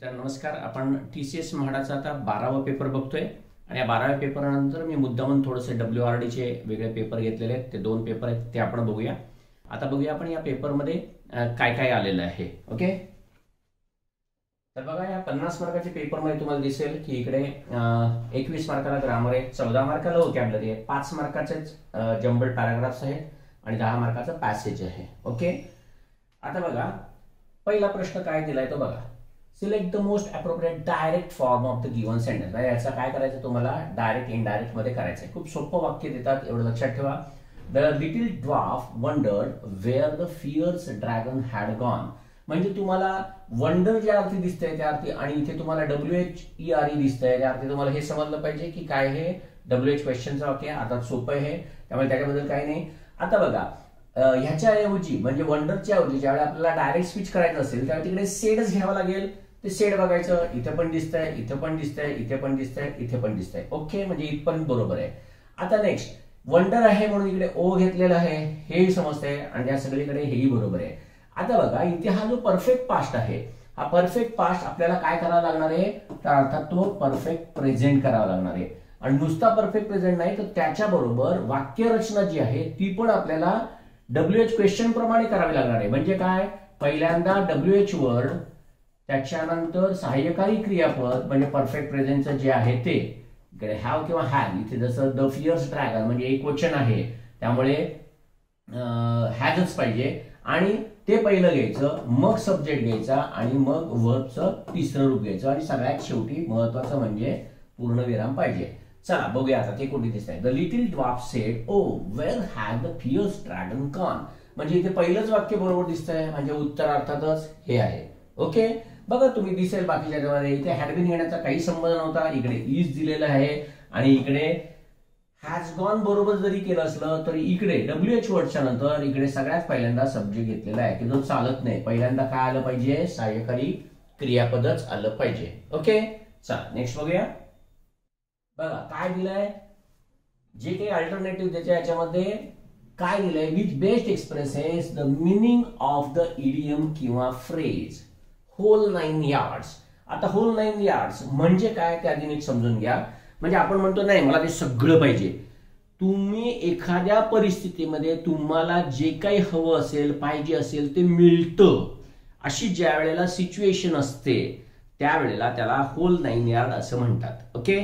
तर नमस्कार. आपण TCS म्हाडाचा आता 12वा पेपर बघतोय आणि या 12व्या पेपरनंतर मी मुद्दामून थोडेसे WRD चे वेगळे पेपर घेतलेले आहेत. ते 2 पेपर आहेत ते आपण बघूया. आता बघूया आपण या पेपरमध्ये काय काय आलेलं आहे. ओके, तर बघा या 50 मार्काच्या पेपरमध्ये तुम्हाला दिसेल की इकडे 21 मार्काला ग्रामर आहे, 14 मार्काला व्होकॅब्युलरी आहे, 5 मार्काचे जंबल्ड पॅराग्राफ्स आहेत आणि 10 मार्काचा पॅसेज आहे. ओके, आता बघा पहिला प्रश्न काय दिलाय तो बघा. Select the most appropriate direct form of the given sentence. याचा काय करायचं तुम्हाला डायरेक्ट इनडायरेक्ट मध्ये करायचं आहे. खूप सोपं वाक्य देतात, एवढं लक्षात ठेवा. The little dwarf wondered where the fierce dragon had gone. म्हणजे तुम्हाला वंडर ज्या अर्थी दिसतंय त्या अर्थी आणि इथे तुम्हाला WHERE दिसतंय त्या अर्थी तुम्हाला हे समजलं पाहिजे की काय हे WH क्वेश्चनचं वाक्य अर्थात सोपं आहे, त्यामुळे त्याच्याबद्दल काही नाही. आता बघा ह्याच्या ऐवजी म्हणजे वंडरच्या ऐवजी ज्यावेळेला आपल्याला डायरेक्ट स्पीच करायचं असेल त्यावेळी तिकडे सेडच घ्यावं लागेल. ते सेड बघायचं, इथे पण दिसतंय, इथे पण दिसतंय, इथे पण दिसतंय, इथे पण दिसतंय. ओके, म्हणजे इथपर्यंत बरोबर आहे. आता नेक्स्ट वंडर आहे म्हणून इकडे ओ घेतलेलं आहे हेही समजतंय आणि या सगळीकडे हेही बरोबर आहे. आता बघा इथे हा जो परफेक्ट पास्ट आहे, हा परफेक्ट पास्ट आपल्याला काय करावा लागणार आहे तर अर्थात तो परफेक्ट प्रेझेंट करावा लागणार आहे. आणि नुसता परफेक्ट प्रेझेंट नाही तर त्याच्याबरोबर वाक्यरचना जी आहे ती पण आपल्याला WH क्वेश्चन प्रमाणे करावी लागणार आहे. म्हणजे काय, पहिल्यांदा WH वर्ड, त्याच्यानंतर सहाय्यकारी क्रियापद म्हणजे परफेक्ट प्रेझेंटचं जे आहे ते इकडे हॅव किंवा हॅज. इथे जसं द फियर्स ड्रॅगन म्हणजे एक वचन आहे त्यामुळे हॅजच पाहिजे आणि ते पहिलं घ्यायचं, मग सब्जेक्ट घ्यायचा आणि मग वर्बचं तिसरं रूप घ्यायचं आणि सगळ्यात शेवटी महत्वाचं म्हणजे पूर्णविराम पाहिजे. चला बघूया आता ते कोणती दिसत आहे. The little dwarf said oh where had the fierce dragon gone. म्हणजे इथे पहिलंच वाक्य बरोबर दिसतंय म्हणजे उत्तर अर्थातच हे आहे. ओके, बघा तुम्ही दिसेल बाकीच्या मध्ये इथे हॅड बीन घेण्याचा काही संबंध नव्हता, इकडे इज दिलेलं आहे आणि इकडे हॅज गॉन बरोबर जरी केलं असलं तरी इकडे WH वर्डच्या नंतर इकडे सगळ्यात पहिल्यांदा सब्जेक्ट घेतलेला आहे की जो चालत नाही. पहिल्यांदा काय आलं पाहिजे, सहाय्यकारी क्रियापदच आलं पाहिजे. ओके, चला नेक्स्ट बघूया. बघा काय दिलंय, जे काही अल्टरनेटिव्ह त्याच्या याच्यामध्ये काय दिलंय, which best expresses the meaning of the idiom किंवा फ्रेज होल 9 यार्ड्स. आता होल 9 यार्ड्स म्हणजे काय ते आधी नीट समजून घ्या. म्हणजे आपण म्हणतो नाही मला ते सगळं पाहिजे. तुम्ही एखाद्या परिस्थितीमध्ये तुम्हाला जे काही हवं असेल पाहिजे असेल ते मिळतं अशी ज्या वेळेला सिच्युएशन असते त्यावेळेला त्याला होल 9 यार्ड असं म्हणतात. ओके,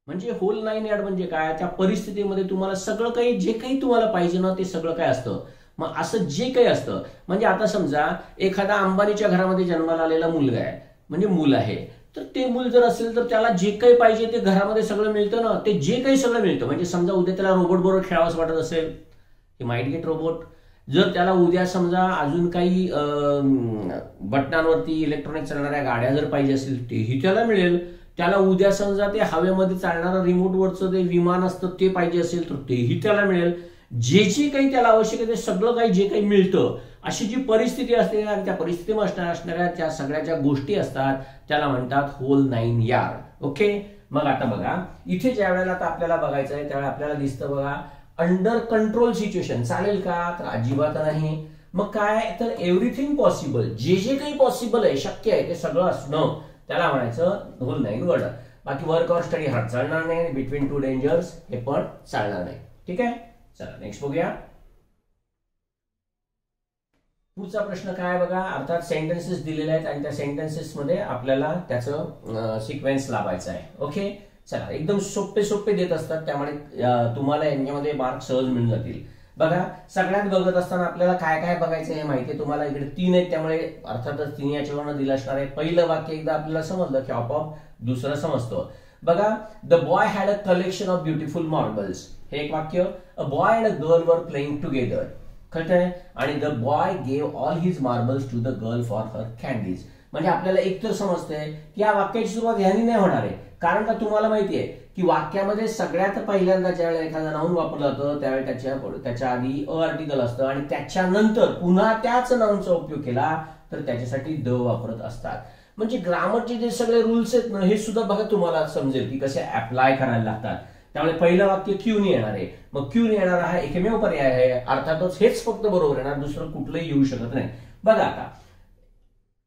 म्हणजे होल 9 यार्ड म्हणजे काय, त्या परिस्थितीमध्ये तुम्हाला सगळं काही जे काही तुम्हाला पाहिजे ना ते सगळं काय असतं. मग असं जे काही असतं म्हणजे आता समजा एखादा अंबानीच्या घरामध्ये जन्माला आलेला मुलगा आहे म्हणजे मूल आहे, तर ते मूल जर असेल तर त्याला जे काही पाहिजे ते घरामध्ये सगळं मिळतं ना, ते जे काही सगळं मिळतं. म्हणजे समजा उद्या त्याला रोबोट बरोबर खेळावंसं वाटत असेल हे माइट गेट रोबोट. जर त्याला उद्या समजा अजून काही बटनांवरती इलेक्ट्रॉनिक चालणाऱ्या गाड्या जर पाहिजे असेल तेही त्याला मिळेल. त्याला उद्या समजा ते हवेमध्ये चालणारं रिमोटवरचं ते विमान असतं ते पाहिजे असेल तर तेही त्याला मिळेल. जे जे काही त्याला आवश्यक आहे ते सगळं काही जे काही मिळतं अशी जी परिस्थिती असते आणि त्या परिस्थितीमध्ये असणाऱ्या त्या सगळ्या ज्या गोष्टी असतात त्याला म्हणतात होल 9 यार्ड. ओके, मग आता बघा इथे ज्या वेळेला आता आपल्याला बघायचं आहे त्यावेळेला आपल्याला दिसतं बघा अंडर कंट्रोल सिच्युएशन. चालेल का, तर अजिबात नाही. मग काय तर एव्हरीथिंग पॉसिबल, जे जे काही पॉसिबल आहे शक्य आहे ते सगळं असणं त्याला म्हणायचं होल 9 वर्ड. बाकी वर्क और स्टडी हा चालणार नाही, बिटवीन 2 डेंजर्स हे पण चालणार नाही. ठीक आहे, चला नेक्स्ट बघूया. पुढचा प्रश्न काय बघा, अर्थात सेंटेन्सेस दिलेले आहेत आणि त्या सेंटेन्सेस मध्ये आपल्याला त्याचं सिक्वेन्स लावायचं आहे. ओके, चला एकदम सोपे सोपे देत असतात त्यामुळे तुम्हाला यांच्यामध्ये मार्क सहज मिळून जातील. बघा सगळ्यात बघत असताना आपल्याला काय काय बघायचं हे माहिती आहे तुम्हाला. इकडे 3 आहेत त्यामुळे अर्थातच 3 याच्यावरनं दिलं असणार आहे. पहिलं वाक्य एकदा आपल्याला समजलं की आपोआप दुसरं समजतं. बघा the boy had a collection of beautiful marbles, हे एक वाक्य. A boy and a girl were playing together, कळतंय. आणि the boy gave all his marbles to the girl for her candies. म्हणजे आपल्याला एकतर समजतंय की या वाक्याची सुरुवात ह्यानी नाही होणार आहे, कारण का तुम्हाला माहितीये की वाक्यामध्ये सगळ्यात पहिल्यांदा ज्यावेळेला एखादा नाऊन वापरलं जातं त्यावेळी त्याच्या आधी अ आर्टिकल असतं आणि त्याच्यानंतर पुन्हा त्याच नाऊनचा उपयोग केला तर त्याच्यासाठी द वापरत असतात. म्हणजे ग्रामरचे जे सगळे रूल्स आहेत ना हे सुद्धा बघा तुम्हाला समजेल की कसे अप्लाय करायला लागतात. त्यामुळे पहिलं वाक्य क्यूने येणार आहे, मग क्यूने येणार हा एकमेव पर्याय आहे. अर्थातच हेच फक्त बरोबर येणार, दुसरं कुठलंही येऊ शकत नाही. बघा आता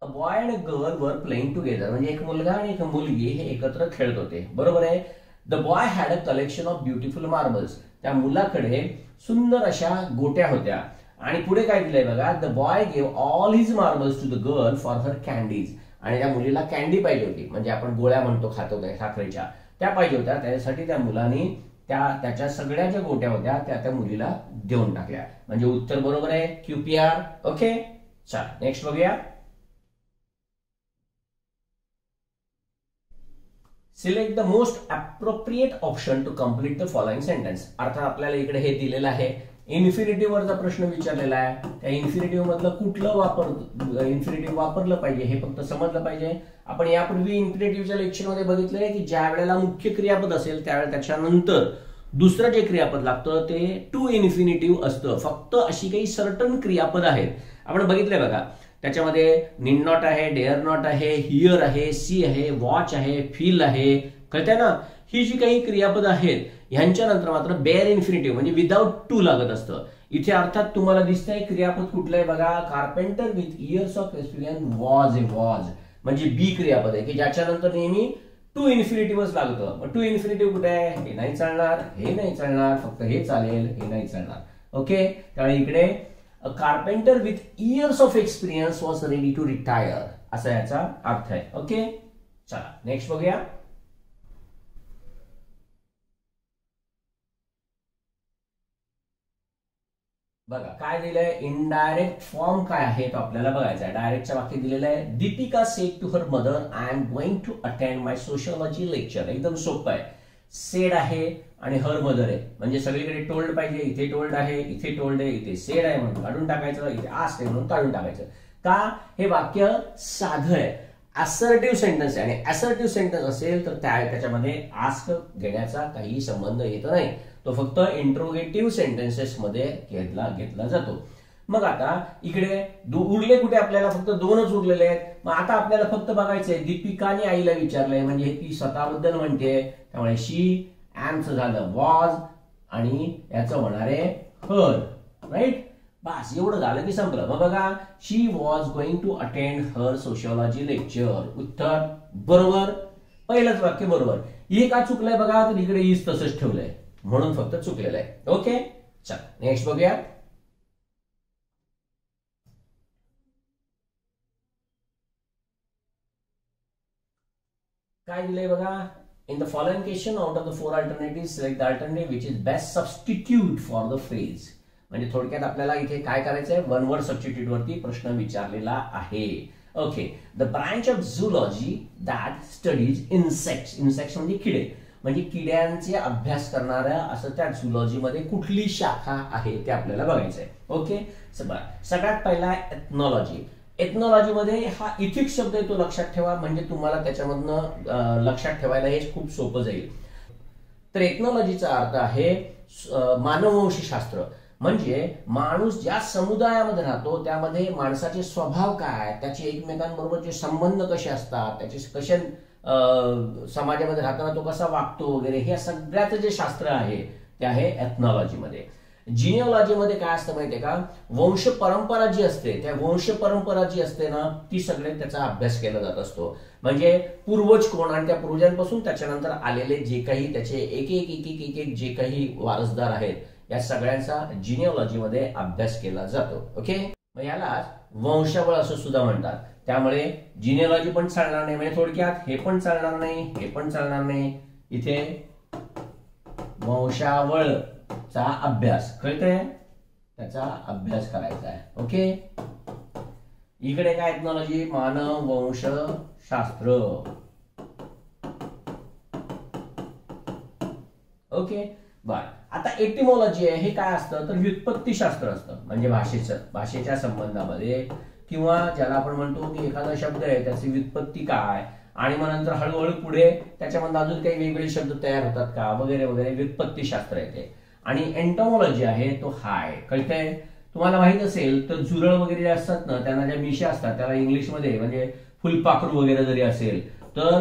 अ boy and a girl were playing together, म्हणजे एक मुलगा आणि एक मुलगी हे एकत्र खेळत होते, बरोबर आहे. The boy had a collection of beautiful marbles, त्या मुलाकडे सुंदर अशा गोट्या होत्या. आणि पुढे काय दिलंय बघा, the boy gave all his marbles to the girl for her candies, आणि त्या मुलीला कॅन्डी पाहिजे होती, म्हणजे आपण गोळ्या म्हणतो खातो काय साखरेच्या, त्या पाहिजे होत्या. त्याच्यासाठी त्या मुलाने त्याच्या सगळ्या ज्या गोट्या होत्या त्या मुलीला देऊन टाकल्या. म्हणजे उत्तर बरोबर आहे, QPR. ओके, चला नेक्स्ट बघूया. Select the most appropriate option to complete the following sentence. अर्थात आपल्याला इकडे हे दिलेलं आहे, इन्फिनिटिव्ह वरचा प्रश्न विचारलेला आहे. त्या इन्फिनिटिव्ह मधलं कुठलं इन्फिनिटिव्ह वापरलं पाहिजे हे फक्त समजलं पाहिजे. आपण यापूर्वी इन्फिनिटिव्हच्या लेक्चरमध्ये बघितलंय की ज्या वेळेला मुख्य क्रियापद असेल त्यावेळेला त्याच्यानंतर दुसरं जे क्रियापद लागतं ते टू इन्फिनिटिव्ह असतं. फक्त अशी काही सर्टन क्रियापद आहेत आपण बघितलंय बघा, त्याच्यामध्ये नीड नॉट आहे, डेअर नॉट आहे, हिअर आहे, सी आहे, वॉच आहे, फील आहे, कळतंय ना. ही जी काही क्रियापद आहेत ह्यांच्यानंतर मात्र बेअर इन्फिनिटिव्ह म्हणजे विदाउट टू लागत असतं. इथे अर्थात तुम्हाला दिसतंय क्रियापद कुठलं आहे बघा, carpenter with years of experience was a was, म्हणजे बी क्रियापद आहे की ज्याच्यानंतर नेहमी टू इन्फिनिटिव्हच लागतं. मग टू इन्फिनिटिव्ह कुठे आहे, हे नाही चालणार, हे नाही चालणार, फक्त हे चालेल, हे नाही चालणार. ओके, त्यामुळे इकडे a carpenter with years of experience was ready to retire असा याचा अर्थ आहे. ओके, चला नेक्स्ट बघूया. बघा काय दिलंय, इनडायरेक्ट फॉर्म काय आहे तो आपल्याला बघायचा आहे. डायरेक्टच्या वाक्य दिलेलं आहे, Deepika said to her mother I am going to attend my sociology lecture. एकदम सोपं आहे, सेड आहे आणि हर मदर आहे, म्हणजे सगळीकडे टोल्ड पाहिजे. इथे टोल्ड आहे, इथे टोल्ड आहे, इथे सेड आहे म्हणून काढून टाकायचं, इथे आस्क्ड आहे म्हणून काढून टाकायचं. का, हे वाक्य साधं आहे, असर्टिव्ह सेंटेन्स आहे, आणि असर्टिव्ह सेंटेन्स असेल तर त्याच्यामध्ये आस्क घेण्याचा काही संबंध येत नाही, तो फक्त इंट्रोगेटिव्ह सेंटेन्सेस मध्ये घेतला जातो. मग आता इकडे उरले कुठे, आपल्याला फक्त दोनच उरलेले आहेत. मग आता आपल्याला फक्त बघायचंय, दीपिकाने आईला विचारलंय म्हणजे ती स्वतःबद्दल म्हणते, त्यामुळे शी, ॲमचं झालं वॉज, आणि याचं होणार आहे हर, राईट. बस एवढं झालं की संपलं. मग बघा, she was going to attend her sociology lecture. उत्तर बरोबर, पहिलंच वाक्य बरोबर. हे का चुकलंय बघा, तर इकडे इज तसंच ठेवलंय म्हणून फक्त चुकलेलं आहे. ओके, चल नेक्स्ट बघूया. काय दिलंय बघा, in the following question out of the 4 alternative select the alternative which is best substitute for the phrase. म्हणजे थोडक्यात आपल्याला इथे काय करायचंय, वन वर्ड सबस्टिट्यूट वरती प्रश्न विचारलेला आहे. Okay, the branch of zoology that studies insects. Insects म्हणजे किडे, म्हणजे किड्यांचे अभ्यास करणाऱ्या असं त्या झूलॉजी मध्ये कुठली शाखा आहे ते आपल्याला बघायचंय. ओके, सगळ्यात पहिला एथनॉलॉजी. एथनॉलॉजी मध्ये हा इथिक्स शब्द आहे तो लक्षात ठेवा, म्हणजे तुम्हाला त्याच्यामधनं लक्षात ठेवायला हे खूप सोपं जाईल. तर एथनॉलॉजीचा अर्थ आहे मानववंशशास्त्र, म्हणजे माणूस ज्या समुदायामध्ये राहतो त्यामध्ये माणसाचे स्वभाव काय, त्याचे एकमेकांबरोबर जे संबंध कसे असतात, त्याचे कसे समाजामध्ये राहताना तो कसा वागतो वगैरे, हे सगळ्याचं जे शास्त्र आहे ते आहे एथनॉलॉजी मध्ये. जिनिओलॉजी मध्ये काय असतं माहितीये का, वंश परंपरा जी असते, त्या वंश परंपरा जी असते ना ती सगळे त्याचा अभ्यास केला जात असतो. म्हणजे पूर्वज कोण आणि त्या पूर्वजांपासून त्याच्यानंतर आलेले जे काही त्याचे एक एक जे काही वारसदार आहेत या सगळ्यांचा जिनिओलॉजी मध्ये अभ्यास केला जातो. ओके, मग याला वंशावळ असं सुद्धा म्हणतात. त्यामुळे जिनिओलॉजी पण चालणार नाही, म्हणजे थोडक्यात हे पण चालणार नाही, हे पण चालणार नाही. इथे वंशावळचा अभ्यास कळतंय, त्याचा अभ्यास करायचा आहे. ओके, इकडे काय एथनॉलॉजी, मानव वंशशास्त्र. ओके, बर. आता एटिमॉलॉजी आहे, हे काय असतं तर व्युत्पत्तीशास्त्र असतं, म्हणजे भाषेच्या संबंधामध्ये, किंवा ज्याला आपण म्हणतो की एखादा शब्द आहे त्याची व्युत्पत्ती काय, आणि मग नंतर हळूहळू पुढे त्याच्यामध्ये अजून काही वेगवेगळे शब्द तयार होतात का वगैरे वगैरे, व्युत्पत्तीशास्त्र येते. आणि एंटोमॉलॉजी आहे तो हाय, कळतंय. तुम्हाला माहित असेल तर झुरळ वगैरे असतात ना, त्यांना ज्या मिशा असतात त्याला इंग्लिशमध्ये म्हणजे फुलपाखरू वगैरे जरी असेल तर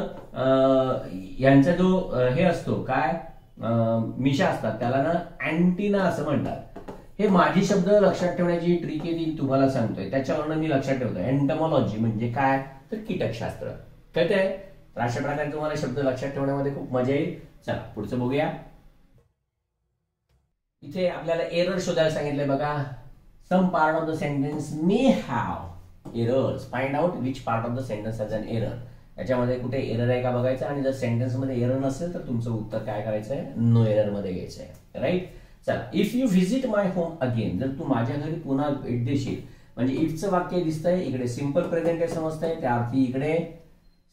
यांचा जो हे असतो काय मिशा असतात त्याला ना अँटिना असं म्हणतात. हे माझी शब्द लक्षात ठेवण्याची ट्रिक आहे ती तुम्हाला सांगतोय, त्याच्यावरनं मी लक्षात ठेवतोय. एंटमॉलॉजी म्हणजे काय तर कीटकशास्त्र. कळतंय? तर अशा प्रकारे तुम्हाला शब्द लक्षात ठेवण्यामध्ये खूप मजा येईल. चला पुढचं बघूया. इथे आपल्याला एरर शोधायला सांगितलंय बघा. Some part of the sentence may have errors, find out which part of the sentence has an error. याच्यामध्ये कुठे एरर आहे का बघायचं, आणि जर सेंटेन्स मध्ये एरर नसेल तर तुमचं उत्तर काय करायचंय, नो एरर मध्ये घ्यायचंय. राईट. चला, if you visit my home again, जर तू माझ्या घरी पुन्हा भेट देशील, म्हणजे इफचं वाक्य दिसतंय इकडे, सिंपल प्रेझेंट समजतंय, त्या अर्थी इकडे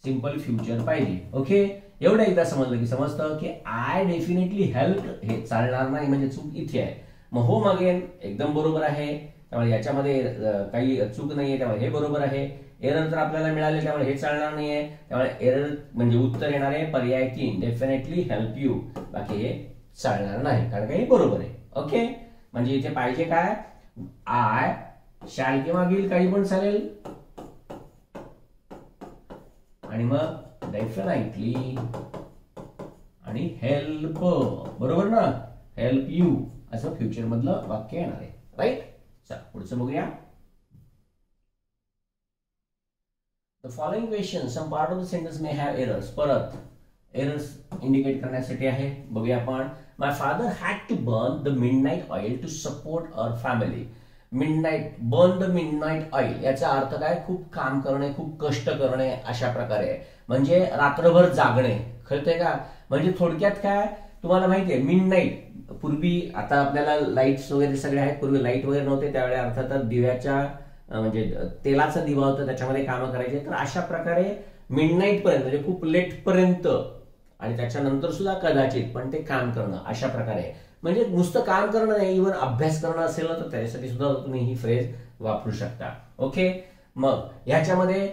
सिंपल फ्युचर पाहिजे. ओके, एवढं एकदा समजलं की समजतं की आय डेफिनेटली हेल्प, हे चालणार नाही म्हणजे चूक इथे आहे. मग होम अगेन एकदम बरोबर आहे, त्यामुळे याच्यामध्ये काही चूक नाहीये, त्यामुळे हे बरोबर आहे. एरर तर आपल्याला मिळाले त्यामुळे हे चालणार नाहीये, त्यामुळे एरर म्हणजे उत्तर येणार आहे पर्याय 3, डेफिनेटली हेल्प यू. बाकी हे चालणार नाही कारण हे बरोबर आहे. ओके, म्हणजे इथे पाहिजे काय, आय शॅल किंवा विल काही पण चालेल, आणि मग डेफिनेटली आणि हेल्प, बरोबर ना, हेल्प यू असं फ्युचर मधलं वाक्य येणार आहे. राईट. चला पुढचं बघूया. The following question, some part of the sentence may have errors. परत एरर्स इंडिकेट करण्यासाठी आहे. बघूया आपण. My father had to burn the midnight oil to support our family. Midnight, burn the midnight oil याचा अर्थ काय, खूप काम करणे, खूप कष्ट करणे अशा प्रकारे, म्हणजे रात्रभर जागणे. कळतंय का? म्हणजे थोडक्यात काय, तुम्हाला माहिती आहे मिडनाईट, पूर्वी आता आपल्याला लाईट्स वगैरे सगळे आहेत, पूर्वी लाईट वगैरे नव्हते, त्यावेळी अर्थातच दिव्याच्या म्हणजे तेलाचा दिवा होता, त्याच्यामध्ये कामं करायचे. तर अशा प्रकारे मिडनाईट पर्यंत म्हणजे खूप लेट पर्यंत, आणि त्याच्यानंतर सुद्धा कदाचित पण ते काम करणं अशा प्रकारे, म्हणजे नुसतं काम करणं नाही, इव्हन अभ्यास करणं असेल तर त्याच्यासाठी सुद्धा तुम्ही ही फ्रेज वापरू शकता. ओके, मग ह्याच्यामध्ये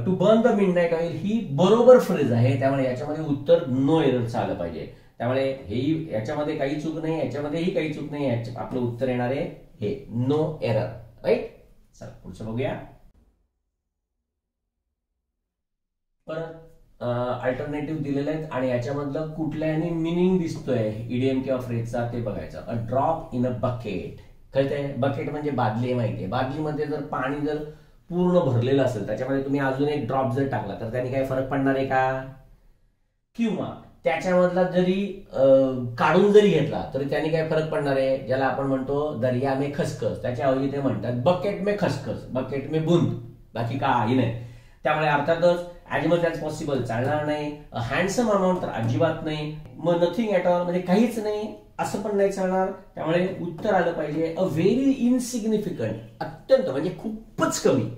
to burn the midnight oil ही बरोबर फ्रेज आहे, त्यामुळे याच्यामध्ये उत्तर नो एरर आलं पाहिजे. त्यामुळे हेही याच्यामध्ये काही चूक नाही, याच्यामध्येही काही चूक नाही, आपलं उत्तर येणार आहे हे नो एरर. राईट. चला पुढचं बघूया. परत अल्टरनेटिव्ह दिलेले आहेत आणि याच्यामधलं कुठल्याने मिनिंग दिसतोय इडियम किंवा फ्रेजचा ते बघायचं. A drop in a bucket. कळतंय? बकेट म्हणजे बादली, माहितीये. बादलीमध्ये जर पाणी जर पूर्ण भरलेलं असेल, त्याच्यामध्ये तुम्ही अजून एक ड्रॉप जर टाकला तर त्याने काही फरक पडणार आहे का? किंवा त्याच्यामधला जरी काढून जरी घेतला तरी त्याने काय फरक पडणार आहे, ज्याला आपण म्हणतो दर्या में खसखस, त्याच्याऐवजी ते म्हणतात बकेट में खसखस, बकेट में बुंद, बाकी काही नाही. त्यामुळे अर्थातच ऍज मच ऍज पॉसिबल चालणार नाही. हँडसम अमाऊंट तर अजिबात नाही. मग नथिंग ऍट ऑल म्हणजे काहीच नाही असं पण नाही चालणार. त्यामुळे उत्तर आलं पाहिजे अ व्हेरी इनसिग्निफिकंट, अत्यंत म्हणजे खूपच कमी.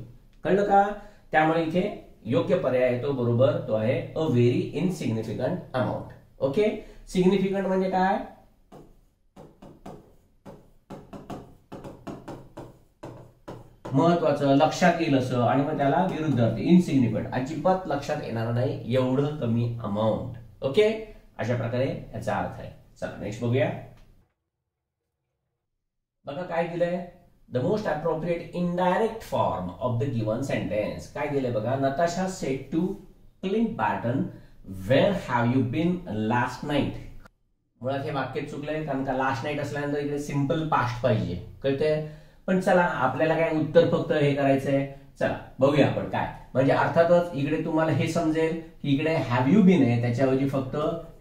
कळलं का? त्यामुळे इथे योग्य पर्याय तो बरोबर, तो आहे a very insignificant amount. Okay, significant म्हणजे काय, महत्वाचं, लक्षात येईल असं, आणि मग त्याला विरुद्ध अर्थ इनसिग्निफिकंट, अजिबात लक्षात येणार नाही, एवढं कमी अमाऊंट. ओके, अशा प्रकारे याचा अर्थ आहे. चला नेक्स्ट बघूया. बघा काय दिलंय, the most appropriate indirect form of the given sentence. काय दिलंय बघा, Natasha said to Clint Barton where have you been last night. मुळात हे वाक्य चुकलंय, कारण का लास्ट नाईट असल्यानंतर इकडे सिंपल पास्ट पाहिजे. कळतंय? पण चला आपल्याला काय उत्तर फक्त हे करायचंय. चला बघूया आपण काय, म्हणजे अर्थातच इकडे तुम्हाला हे समजेल की इकडे हॅव यू बीन आहे, त्याच्याऐवजी फक्त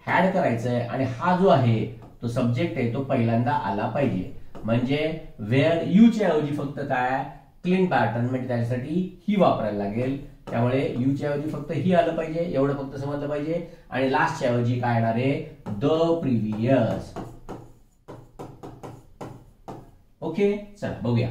हॅड करायचंय, आणि हा जो आहे तो सब्जेक्ट आहे तो पहिल्यांदा आला पाहिजे. म्हणजे वेअर यूच्या ऐवजी फक्त काय, क्लिंट बॅटन, म्हणजे त्याच्यासाठी ही वापरायला लागेल. त्यामुळे यूच्या ऐवजी फक्त ही आलं पाहिजे, एवढं फक्त समजलं पाहिजे. आणि लास्टच्या ऐवजी काय येणार आहे, द प्रिव्हियस. ओके, चला बघूया.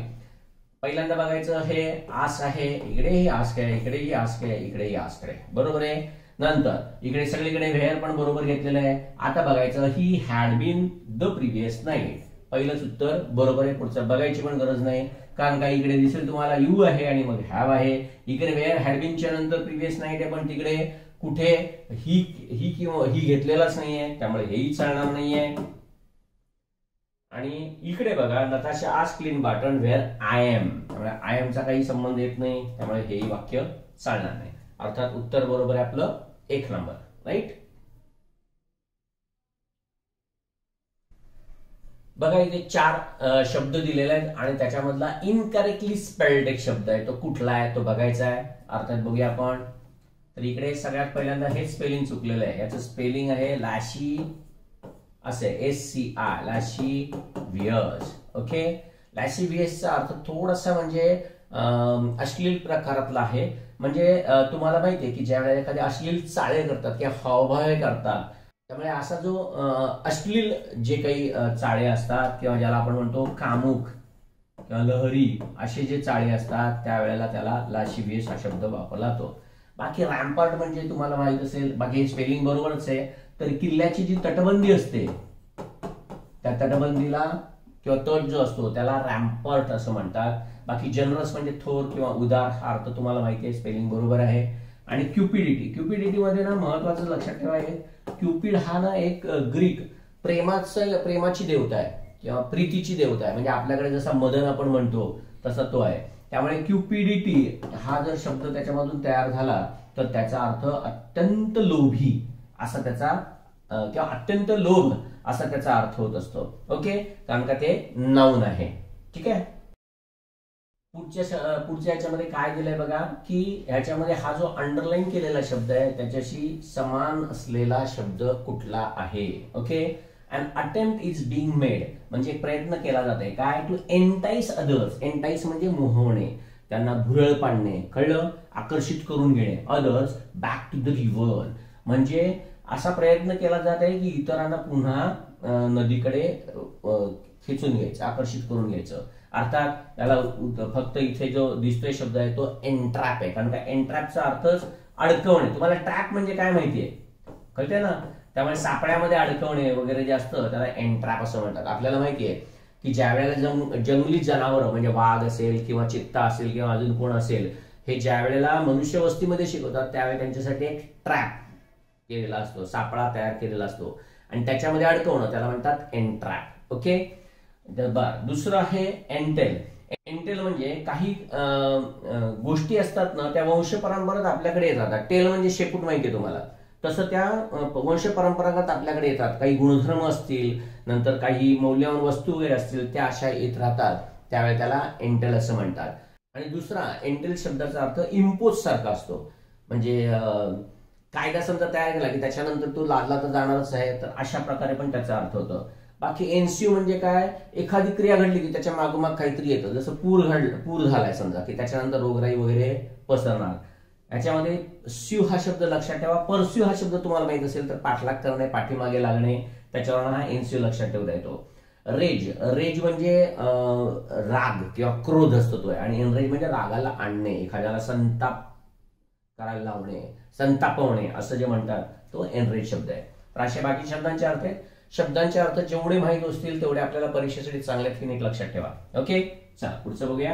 पहिल्यांदा बघायचं हे आस्क आहे, इकडेही आस्क आहे, इकडेही आस्क आहे, इकडेही आस्क आहे, बरोबर आहे. नंतर इकडे सगळीकडे वेअर पण बरोबर घेतलेलं आहे. आता बघायचं he had been the previous night. पहिलंच उत्तर बरोबर आहे, पुढचं बघायची पण गरज नाही, कारण का इकडे दिसेल तुम्हाला यू आहे आणि मग हॅव आहे. इकडे वेअर हॅड बीनच्या नंतर प्रिव्हियस नाईट आहे, पण तिकडे कुठे ही किंवा ही घेतलेलाच नाहीये, त्यामुळे हेही चालणार नाहीये. आणि इकडे बघा, Natasha asked Clint Barton where I am, त्यामुळे आय एमचा काही संबंध येत नाही, त्यामुळे हेही वाक्य चालणार नाही. अर्थात उत्तर बरोबर आहे आपलं 1 नंबर. राईट. बघा इथे 4 शब्द दिलेले आहेत आणि त्याच्यामधला इनकरेक्टली स्पेल्ड एक शब्द आहे, तो कुठला आहे तो बघायचा आहे. अर्थात बघूया आपण. तर इकडे सगळ्यात पहिल्यांदा हे स्पेलिंग चुकलेलं आहे. याचं स्पेलिंग आहे लाशी असे SCI, लॅशिव्हियस. ओके, लॅशिव्हियसचा अर्थ थोडासा म्हणजे अश्लील प्रकारातला आहे. म्हणजे तुम्हाला माहितीये की ज्यावेळेला एखाद्या अश्लील चाळे करतात किंवा हावभाव करतात, त्यामुळे असा जो अश्लील जे काही चाळे असतात किंवा ज्याला आपण म्हणतो कामुक किंवा लहरी असे जे चाळे असतात त्यावेळेला त्याला लाशिव्हियस हा शब्द वापरला जातो. बाकी रॅम्पार्ट म्हणजे तुम्हाला माहित असेल, बाकी स्पेलिंग बरोबरच आहे. तर किल्ल्याची जी तटबंदी असते त्या तटबंदीला किंवा तट जो असतो त्याला रॅम्पार्ट असं म्हणतात. बाकी जनरस म्हणजे थोर किंवा उदार हा अर्थ तुम्हाला माहिती आहे, स्पेलिंग बरोबर आहे. आणि क्युपिडिटी मध्ये ना महत्वाचं लक्षात ठेवायचं, क्युपिड हा ना एक ग्रीक प्रेमाची देवता आहे किंवा प्रीतीची देवता आहे. म्हणजे आपल्याकडे जसा मदन आपण म्हणतो तसा तो आहे. त्यामुळे क्युपिडिटी हा जर शब्द त्याच्यामधून तयार झाला तर त्याचा अर्थ अत्यंत लोभी असा त्याचा किंवा अत्यंत लोभ असा त्याचा अर्थ होत असतो. ओके, कारण का ते नाउन आहे. ठीक आहे. पुढच्या याच्यामध्ये काय दिलंय बघा की ह्याच्यामध्ये हा जो अंडरलाईन केलेला शब्द आहे त्याच्याशी समान असलेला शब्द कुठला आहे. Okay, an attempt is being made म्हणजे प्रयत्न केला जात आहे काय, टू एंटाइस अदर्स. एंटाइस म्हणजे मोहवणे, त्यांना भुरळ पाडणे, कळलं, आकर्षित करून घेणे. Others back to the river म्हणजे असा प्रयत्न केला जात आहे की इतरांना पुन्हा नदीकडे खेचून घ्यायचं, आकर्षित करून घ्यायचं. अर्थात त्याला फक्त इथे जो दिसतोय शब्द आहे तो एन्ट्रॅप आहे, कारण का एन्ट्रॅपचा अर्थच अडकवणे. तुम्हाला ट्रॅप म्हणजे काय माहितीये, कळते ना. त्यामुळे सापळ्यामध्ये अडकवणे वगैरे जे असतं त्याला एन्ट्रॅप असं म्हणतात. आपल्याला माहितीये की ज्या वेळेला जंगली जनावरं म्हणजे वाघ असेल किंवा चित्ता असेल किंवा अजून कोण असेल, हे ज्या वेळेला मनुष्य वस्तीमध्ये शिकवतात त्यावेळेला त्यांच्यासाठी एक ट्रॅप केलेला असतो, सापळा तयार केलेला असतो आणि त्याच्यामध्ये अडकवणं त्याला म्हणतात एन्ट्रॅप. ओके, दुसरं आहे एंटेल. एंटेल म्हणजे काही गोष्टी असतात ना त्या वंश परंपरागत आपल्याकडे येतात. टेल म्हणजे शेपूट माहितीये तुम्हाला, तसं त्या वंश परंपरागत आपल्याकडे येतात. काही गुणधर्म असतील, नंतर काही मौल्यवान वस्तू वगैरे असतील, त्या अशा येत राहतात, त्यावेळेला त्याला एंटेल असं म्हणतात. आणि दुसरा एंटेल शब्दाचा अर्थ इम्पोज सारखा असतो. म्हणजे कायदा समजा तयार केला की त्याच्यानंतर तो लादला तर जाणारच आहे, तर अशा प्रकारे पण त्याचा अर्थ होतो. बाकी एनसीयू म्हणजे काय, एखादी क्रिया घडली की त्याच्या मागोमाग काहीतरी येतं. जसं पूर झालाय समजा की त्याच्यानंतर रोगराई वगैरे पसरणार. याच्यामध्ये स्यू हा शब्द लक्षात ठेवा. परस्यू हा शब्द तुम्हाला माहित असेल तर पाठलाग करणे, पाठीमागे लागणे, त्याच्यावर हा एनसीयू लक्षात ठेवता येतो. रेज म्हणजे राग किंवा क्रोध असतो तो, आणि एनरेज म्हणजे रागाला आणणे, एखाद्याला संताप करायला लावणे, संतापवणे असं जे म्हणतात तो एनरेज शब्द आहे. तर अशा बाकी शब्दांचे अर्थ आहेत. शब्दांचे अर्थ जेवढे माहीत असतील तेवढे आपल्याला परीक्षेसाठी चांगल्या रीतीने लक्षात ठेवा. ओके, चला पुढचं बघूया.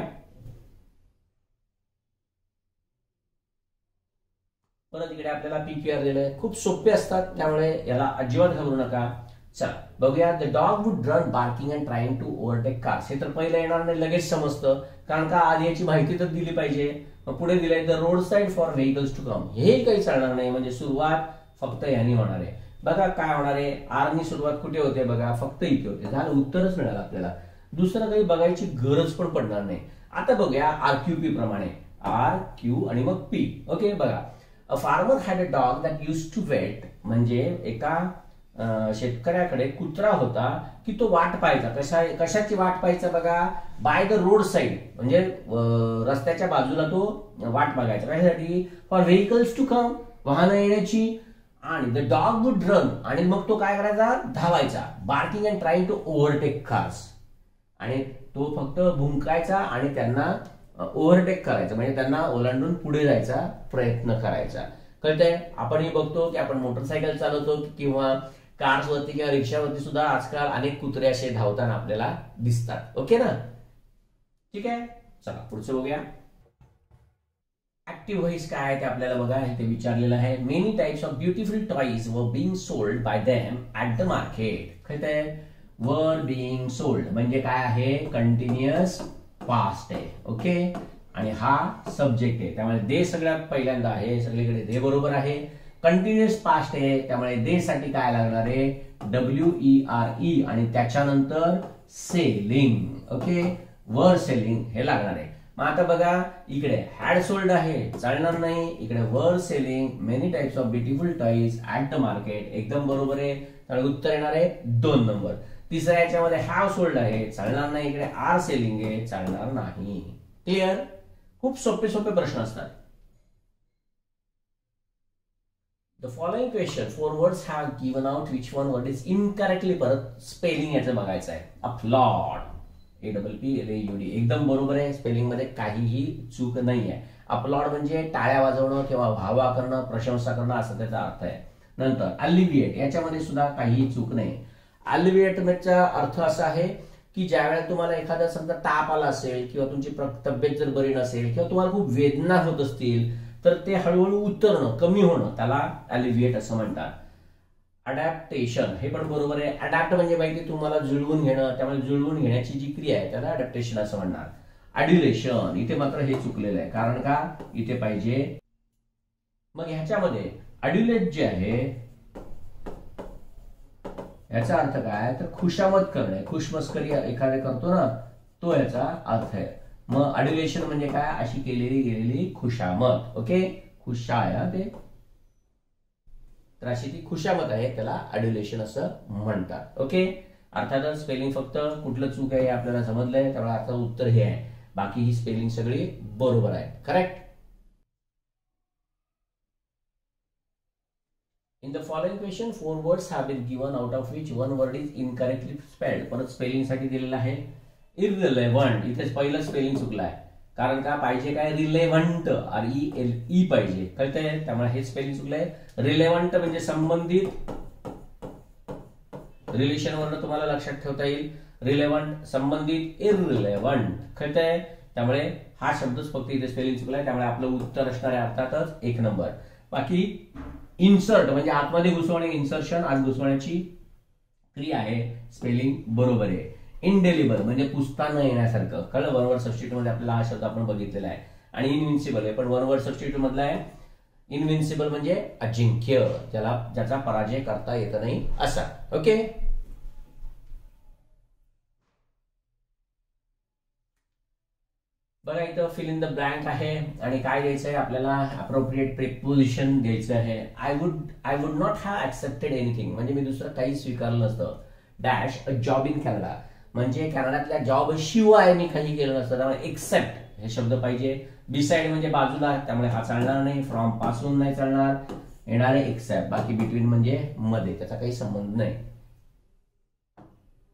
परत इकडे आपल्याला PQR दिलंय. खूप सोपे असतात त्यामुळे याला अजिबात घाबरू नका. चला बघूया. The dog would run barking and trying to overtake cars. हे तर पहिलं येणार नाही, लगेच समजतं, कारण का आधी याची माहिती तर दिली पाहिजे. मग पुढे दिलंय the road side for vehicles to come. हे काही चालणार नाही, म्हणजे सुरुवात फक्त यांनी होणार आहे. बघा काय होणार आहे, आरनी सुरुवात कुठे होते बघा, फक्त इथे होते. झालं, उत्तरच मिळालं आपल्याला. दुसरं काही बघायची गरज पण पडणार नाही. आता बघूया RQP प्रमाणे, RQ आणि मग P. ओके, बघा. A farmer had a dog that use to wait. म्हणजे एका शेतकऱ्याकडे कुत्रा होता की तो वाट पाहायचा. कशाची वाट पाहायचा बघा, बाय द रोड साइड, म्हणजे रस्त्याच्या बाजूला तो वाट बघायचा. कशासाठी, फॉर व्हेकल्स टू कम, वाहनं येण्याची. आणि द डॉग वुड रन, आणि मग तो काय करायचा, धावायचा. Barking and trying to overtake cars, आणि तो फक्त भुंकायचा आणि त्यांना ओव्हरटेक करायचं, म्हणजे त्यांना ओलांडून पुढे जायचा प्रयत्न करायचा. कळतंय. आपणही बघतो की आपण मोटरसायकल चालवतो किंवा कार्सवरती किंवा रिक्षावरती सुद्धा आजकाल अनेक कुत्रे असे धावताना आपल्याला दिसतात. ओके ना, ठीक आहे. चला पुढचं बघूया. ऍक्टिव्ह व्हॉइस काय आहे ते आपल्याला बघा, ते विचारलेलं आहे. Many types of beautiful toys were being sold by them at the market. कळतंय. वर बीइंग सोल्ड म्हणजे काय आहे, कंटिन्युअस पास्ट आहे. ओके, आणि हा सब्जेक्ट आहे, त्यामुळे दे सगळ्यात पहिल्यांदा आहे. सगळीकडे दे बरोबर आहे. कंटिन्युअस पास्ट आहे, त्यामुळे दे साठी काय लागणार आहे, WERE, आणि त्याच्यानंतर सेलिंग. ओके, वर सेलिंग हे लागणार आहे. मग आता बघा इकडे हॅड सोल्ड आहे, चालणार नाही. इकडे वर selling many types of beautiful toys at the market, एकदम बरोबर आहे. त्यामुळे उत्तर येणार आहे 2 नंबर. तिसऱ्या याच्यामध्ये हॅव सोल्ड आहे, चालणार नाही. इकडे आर सेलिंग आहे, चालणार नाही. क्लिअर? खूप सोपे सोपे प्रश्न असतात. The following question, 4 words have given out, which one word is incorrectly? परत स्पेलिंग याचं बघायचं आहे. अपलॉड, APPLAUD, एकदम बरोबर आहे. स्पेलिंग मध्ये काहीही चूक नाही आहे. अपलॉड म्हणजे टाळ्या वाजवणं किंवा वाहवा करणं, प्रशंसा करणं असा त्याचा अर्थ आहे. नंतर अलिव्हिएट, याच्यामध्ये सुद्धा काहीही चूक नाही. अलिव्हिएटचा अर्थ असा आहे की ज्यावेळेला तुम्हाला एखादा समजा ताप आला असेल किंवा तुमची तब्येत जर बरी नसेल किंवा तुम्हाला खूप वेदना होत असतील तर ते हळूहळू उतरणं, कमी होणं, त्याला अलिव्हिएट असं म्हणतात. अडॅप्टेशन हे पण बरोबर आहे. अडॅप्ट म्हणजे माहिती तुम्हाला जुळवून घेणं, त्यामुळे जुळवून घेण्याची जी क्रिया आहे त्याला अडॅप्टेशन असं म्हणणार. अड्युलेशन, इथे मात्र हे चुकलेलं आहे. कारण का? इथे पाहिजे. मग ह्याच्यामध्ये अड्युलेट जे आहे याचा अर्थ काय? तर खुशामत करणे, खुशमस्करी एखादे करतो ना, तो याचा अर्थ आहे. मग अड्युलेशन म्हणजे काय? अशी केलेली गेलेली खुशामत. ओके, खुशा आहे ते, तर अशी ती खुशामत आहे, त्याला अड्युलेशन असं म्हणतात. ओके, अर्थातच स्पेलिंग फक्त कुठलं चूक आहे आपल्याला समजलंय, त्यामुळे अर्थात उत्तर हे आहे. बाकी ही स्पेलिंग सगळी बरोबर आहे. Correct. In the following question, 4 words have been given, out of which one word is incorrectly spelled. परत स्पेलिंग साठी दिलेलं आहे इररिलेव्हंट. इथे पहिलं स्पेलिंग चुकलं आहे. कारण का? पाहिजे काय? रिलेव्हंट, RELE पाहिजे. कळतंय? त्यामुळे हे स्पेलिंग चुकलंय. रिलेव्हंट म्हणजे संबंधित, रिलेशन वरून तुम्हाला लक्षात ठेवता येईल. रिलेव्हंट, संबंधित, इररिलेव्हंट. कळतंय? त्यामुळे हा शब्दच फक्त इथे स्पेलिंग चुकलाय. त्यामुळे आपलं उत्तर असणार आहे अर्थातच 1 नंबर. बाकी इन्सर्ट म्हणजे आतमध्ये घुसवणे, इन्सर्शन, आत घुसवण्याची क्रिया आहे, स्पेलिंग बरोबर आहे. इनडेलिबल म्हणजे पुसता न येण्यासारखं. कळलं? वन वर्ड सबस्टिट्यूट मध्ये आपल्याला हा शब्द आपण बघितलेला आहे. आणि इनविन्सिबल आहे, पण वन वर्ड सबस्टिट्यूट मधला आहे. इनविन्सिबल म्हणजे अजिंक्य, ज्याचा पराजय करता येत नाही असा. ओके, बघा इथं फिल इन द ब्लँक आहे आणि काय द्यायचं आहे आपल्याला? अप्रोप्रिएट प्रिपोजिशन द्यायचं आहे. I would not have accepted anything म्हणजे मी दुसरं काही स्वीकारलं नसतं. Dash a job in Canada म्हणजे कॅनडातल्या जॉब शिवाय मी काही केलं नसतं. त्यामुळे एक्सेप्ट हे शब्द पाहिजे. बिसाइड म्हणजे बाजूला, त्यामुळे हा चालणार नाही. फ्रॉम पासून नाही चालणार. येणारे एक्सेप्ट. बाकी बिटवीन म्हणजे मध्ये, त्याचा काही संबंध नाही.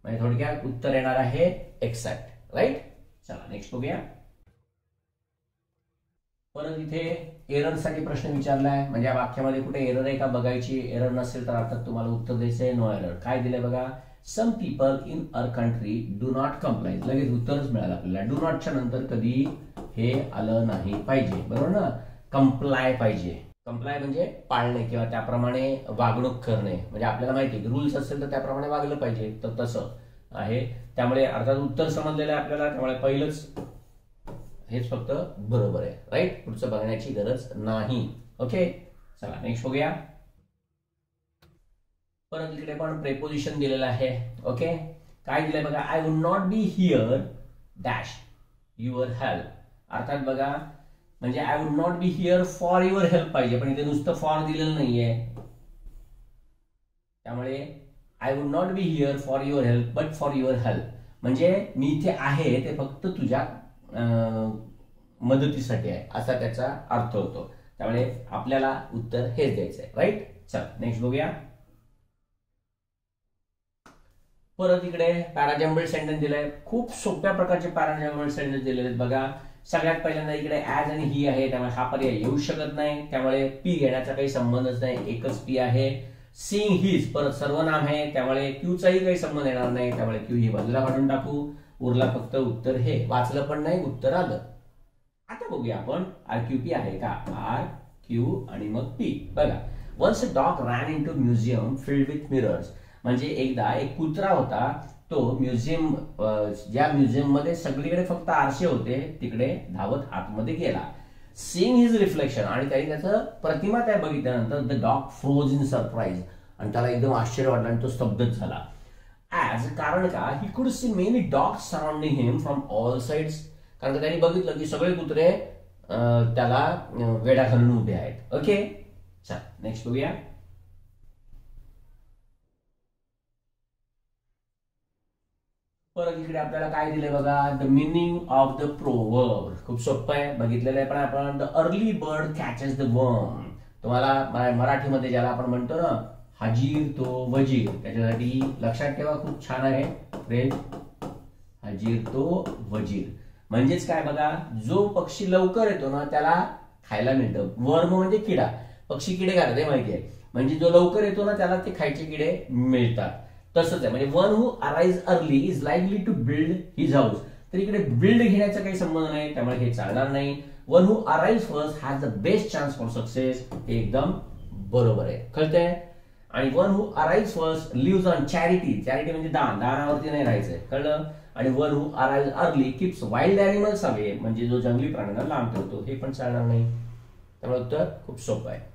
म्हणजे थोडक्यात उत्तर येणार आहे एक्सेप्ट. राईट. चला नेक्स्ट बघूया. परत इथे एरर साठी प्रश्न विचारलाय. म्हणजे या वाक्यामध्ये कुठे एरर आहे का बघायची. एरर नसेल तर अर्थात तुम्हाला उत्तर द्यायचंय नो एरर. काय दिलंय बघा? Some people in our country do not comply. लगेच उत्तरच मिळालं आपल्याला. डू नॉटच्या नंतर कधी हे आलं नाही पाहिजे. बरोबर ना? कंप्लाय पाहिजे. कंप्लाय म्हणजे पाळणे किंवा त्याप्रमाणे वागणूक करणे. म्हणजे आपल्याला माहिती आहे की रूल्स असेल तर त्याप्रमाणे वागलं पाहिजे, तर तसं आहे. त्यामुळे अर्थात उत्तर समजलेलं आहे आपल्याला. त्यामुळे पहिलंच हेच फक्त बरोबर आहे. राईट. पुढचं बघण्याची गरज नाही. ओके, चला नेक्स्ट बघूया. परत इकडे पण प्रेपोजिशन दिलेलं आहे. ओके, काय दिलंय बघा? I would not be here dash your help. अर्थात बघा म्हणजे I would not be here for your help पाहिजे, पण इथे नुसतं फॉर दिलेलं नाहीये. त्यामुळे I would not be here for your help but for your help म्हणजे मी इथे आहे ते फक्त तुझ्या मदतीसाठी आहे असा त्याचा अर्थ होतो. त्यामुळे आपल्याला उत्तर हेच द्यायचंय. राईट. चल नेक्स्ट बघूया. परत इकडे पॅराजम्बल्ड सेंटेन्स दिलाय. खूप सोप्या प्रकारचे पॅराजम्बल्ड सेंटेन्स दिलेले आहेत बघा. सगळ्यात पहिल्यांदा इकडे ऍज आणि ही आहे, त्यामुळे हा पर्याय येऊ शकत नाही. त्यामुळे पी घेण्याचा काही संबंधच नाही, एकच पी आहे. सीइंग हिज परत सर्वनाम आहे, त्यामुळे क्यूचाही काही संबंध येणार नाही. त्यामुळे क्यू ही बाजूला काढून टाकू. उरला फक्त उत्तर हे. वाचलं पण नाही, उत्तर आलं. आता बघूया आपण RQP आहे का? RQ आणि मग P. बघा. Once a dog ran into museum filled with mirrors म्हणजे एकदा एक कुत्रा होता, तो म्युझियम, ज्या म्युझियम मध्ये सगळीकडे फक्त आरसे होते तिकडे धावत आतमध्ये गेला. सीइंग हिज रिफ्लेक्शन आणि त्याने त्याचं प्रतिमा त्या बघितल्यानंतर the dog froze in surprise आणि त्याला एकदम आश्चर्य वाटलं आणि तो स्तब्धच झाला. ॲज कारण का he could see many dogs surrounding him from all sides, कारण का त्यांनी बघितलं की सगळे कुत्रे त्याला वेढा घालून उभे आहेत. ओके, चल नेक्स्ट बघूया. परत इकडे आपल्याला काय दिलंय बघा, the meaning of the proverb. खूप सोपं आहे, बघितलेलं आहे पण आपण. The early bird catches the worm. तुम्हाला मराठीमध्ये ज्याला आपण म्हणतो ना हजीर तो वजीर, त्याच्यासाठी लक्षात ठेवा, खूप छान आहे फ्रेज, हजीर तो वजीर. म्हणजेच काय बघा, जो पक्षी लवकर येतो ना त्याला खायला मिळतं. वर्म म्हणजे किडा, पक्षी किडे खातात माहिती आहे, म्हणजे जो लवकर येतो ना त्याला ते खायचे किडे मिळतात. तसंच आहे, म्हणजे one who arise early is likely to build his house. तर इकडे बिल्ड घेण्याचा काही संबंध नाही, त्यामुळे हे चालणार नाही. One who arise first has the best chance for success, हे एकदम बरोबर आहे, कळतंय. आणि one who arise first lives on charity. Charity म्हणजे दान, दानावरती नाही राहायचंय, कळलं. आणि one who arise early keeps wild animals away, म्हणजे जो जंगली प्राण्यांना लांब ठेवतो, हे पण चालणार नाही. त्यामुळे उत्तर खूप सोपं आहे.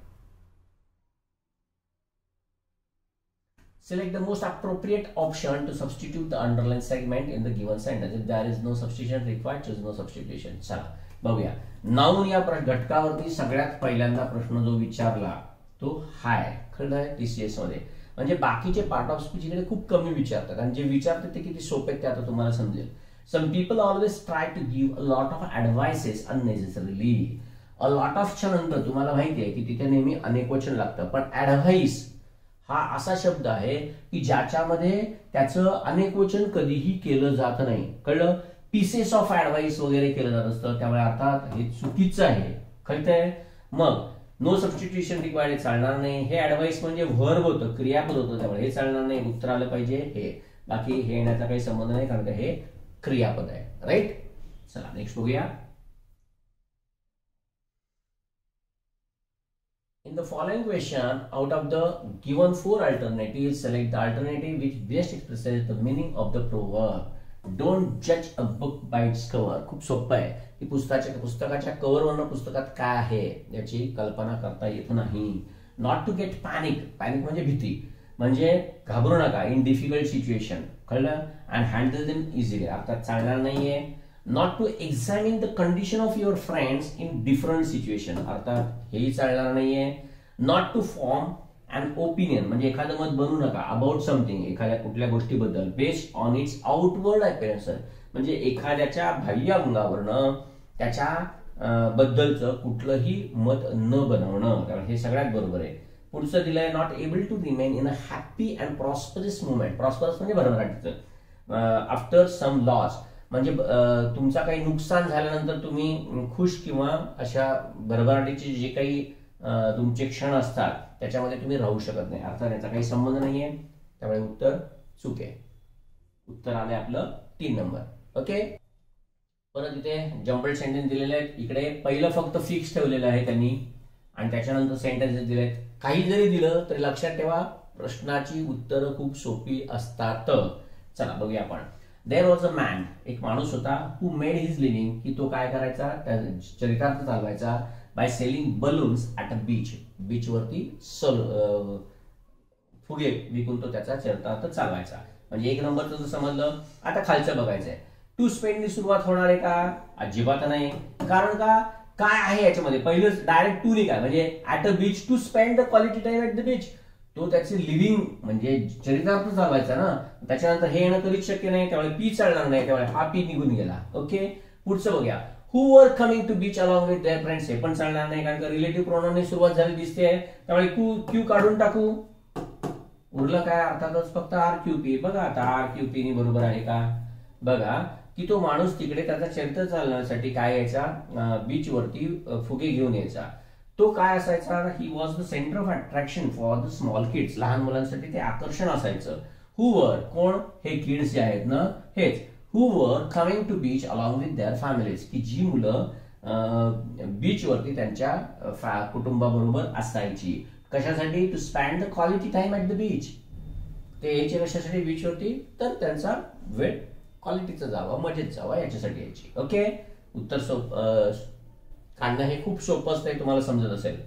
Select the most appropriate option to substitute the underlined segment in the given sentence. If there is no substitution required, choose no substitution. चला बघूया. नाउन या घटकावरती सगळ्यात पहिल्यांदा प्रश्न जो विचारला तो हाय, कळलंय TCS मध्ये. म्हणजे बाकीचे पार्ट ऑफ स्पीच इकडे खूप कमी विचारतात, आणि जे विचारतात ते किती सोपे आहेत ते आता तुम्हाला समजेल. Some people always try to give a lot of advices unnecessarily. A lot of च्या नंतर तुम्हाला माहिती आहे की तिथे नेहमी अनेकवचन लागतं, पण ऍडव्हाइस हा असा शब्द आहे की ज्याच्यामध्ये त्याचं अनेकवचन कधीही केलं जात नाही, कळलं. पीसेस ऑफ ऍडवाइस वगैरे केलं जात असतं, त्यामुळे अर्थात हे चुकीचं आहे, कळतंय. मग नो सबस्टिट्यूशन रिक्वायर्ड चालणार नाही. हे ऍडवाइस म्हणजे व्हर्ब होतं, क्रियापद होतं, त्यामुळे हे चालणार नाही. उत्तर आलं पाहिजे हे. बाकी हे येण्याचा काही संबंध नाही, कारण हे क्रियापद आहे, राईट. चला नेक्स्ट बघूया. In the following question, out of the given 4 alternatives, select the alternative which best expresses the meaning of the proverb. Don't judge a book by its cover. खूप सोपं आहे, की पुस्तकाच्या कव्हरवरनं पुस्तकात काय आहे याची कल्पना करता येत नाही. Not to get panic. Panic म्हणजे भीती, म्हणजे घाबरू नका. इन डिफिकल्ट सिच्युएशन, कळलं. अँड हँडल देम इझिली, अर्थात चालणार नाहीये. Not to examine the condition of your friends in different situation, अर्थात हेही चालणार नाहीये. Not to form and opinion, म्हणजे एखादं मत बनवू नका अबाउट समथिंग, एखाद्या कुठल्या गोष्टीबद्दल, based on it's outward appearance, म्हणजे एखाद्याच्या बाह्य अंगावरनं त्याच्या बद्दलचं कुठलंही मत न बनवणं. त्यामुळे हे सगळ्यात बरोबर आहे. पुढचं दिलंय, not able to remain in a happy and prosperous movement. Prosperous म्हणजे भरभराटीचं. आफ्टर सम लॉस, म्हणजे तुमचा काही नुकसान झाल्यानंतर तुम्ही खुश किंवा अशा भरभराटीचे जे काही तुमचे क्षण असतात त्याच्यामध्ये तुम्ही राहू शकत नाही, अर्थात याचा काही संबंध नाहीये. त्यामुळे उत्तर चूक आहे. उत्तर आले आपलं 3 नंबर. ओके. परत इथे जम्बल्ड सेंटेन्स दिलेले आहेत. इकडे पहिलं फक्त फिक्स ठेवलेलं आहे त्यांनी, आणि त्याच्यानंतर सेंटेन्सेस दिलेत. काही जरी दिलं तरी लक्षात ठेवा प्रश्नाची उत्तरं खूप सोपी असतात. चला बघूया आपण. देअर वॉज अ मॅन, एक माणूस होता, हू मेड हिज लिव्हिंग, की तो काय करायचा, चरितार्थ चालवायचा, by selling balloons at a beach. Beach वरती फुगे विकून तो त्याचा चरितार्थ चालवायचा. म्हणजे 1 नंबरचं जर समजलं. आता खालचं बघायचंय. टू स्पेंडनी सुरुवात होणार आहे का? अजिबात नाही. कारण का, काय आहे याच्यामध्ये, पहिलं डायरेक्ट टू नाही काय, म्हणजे at a beach, to spend the quality time at the beach. तो त्याचे लिव्हिंग म्हणजे चरितार्थ चालवायचा ना, त्याच्यानंतर हे येणं कधीच शक्य नाही, त्यामुळे पी चालणार नाही, त्यामुळे हा पी निघून गेला. ओके. पुढचं बघूया. Who were coming to beach along with their friends, हे पण चालणार नाही, कारण का रिलेटिव्ह प्रोनाउनने सुरुवात झाली दिसते, त्यामुळे क्यू काढून टाकू. उरलं काय, अर्थातच फक्त RQP. बघा आता RQP बरोबर आहे का, बघा की तो माणूस तिकडे त्याचा चरित्र चालण्यासाठी काय यायचा, बीच वरती फुगे घेऊन यायचा. तो काय असायचा, he was the centre of attraction for the small kids, लहान मुलांसाठी ते आकर्षण असायचं. हू वर, कोण, हे किड्स जे आहेत ना हेच. Who were coming to beach along with their families, की जी मुलं बीच वरती त्यांच्या कुटुंबाबरोबर असायची. कशासाठी, to spend the quality time at the beach. ते यायचे कशासाठी बीच वरती, तर त्यांचा वेळ क्वालिटीचा जावा, मजेत जावा याच्यासाठी यायची. ओके. उत्तर काढणं हे खूप सोपं असतं, तुम्हाला समजत असेल.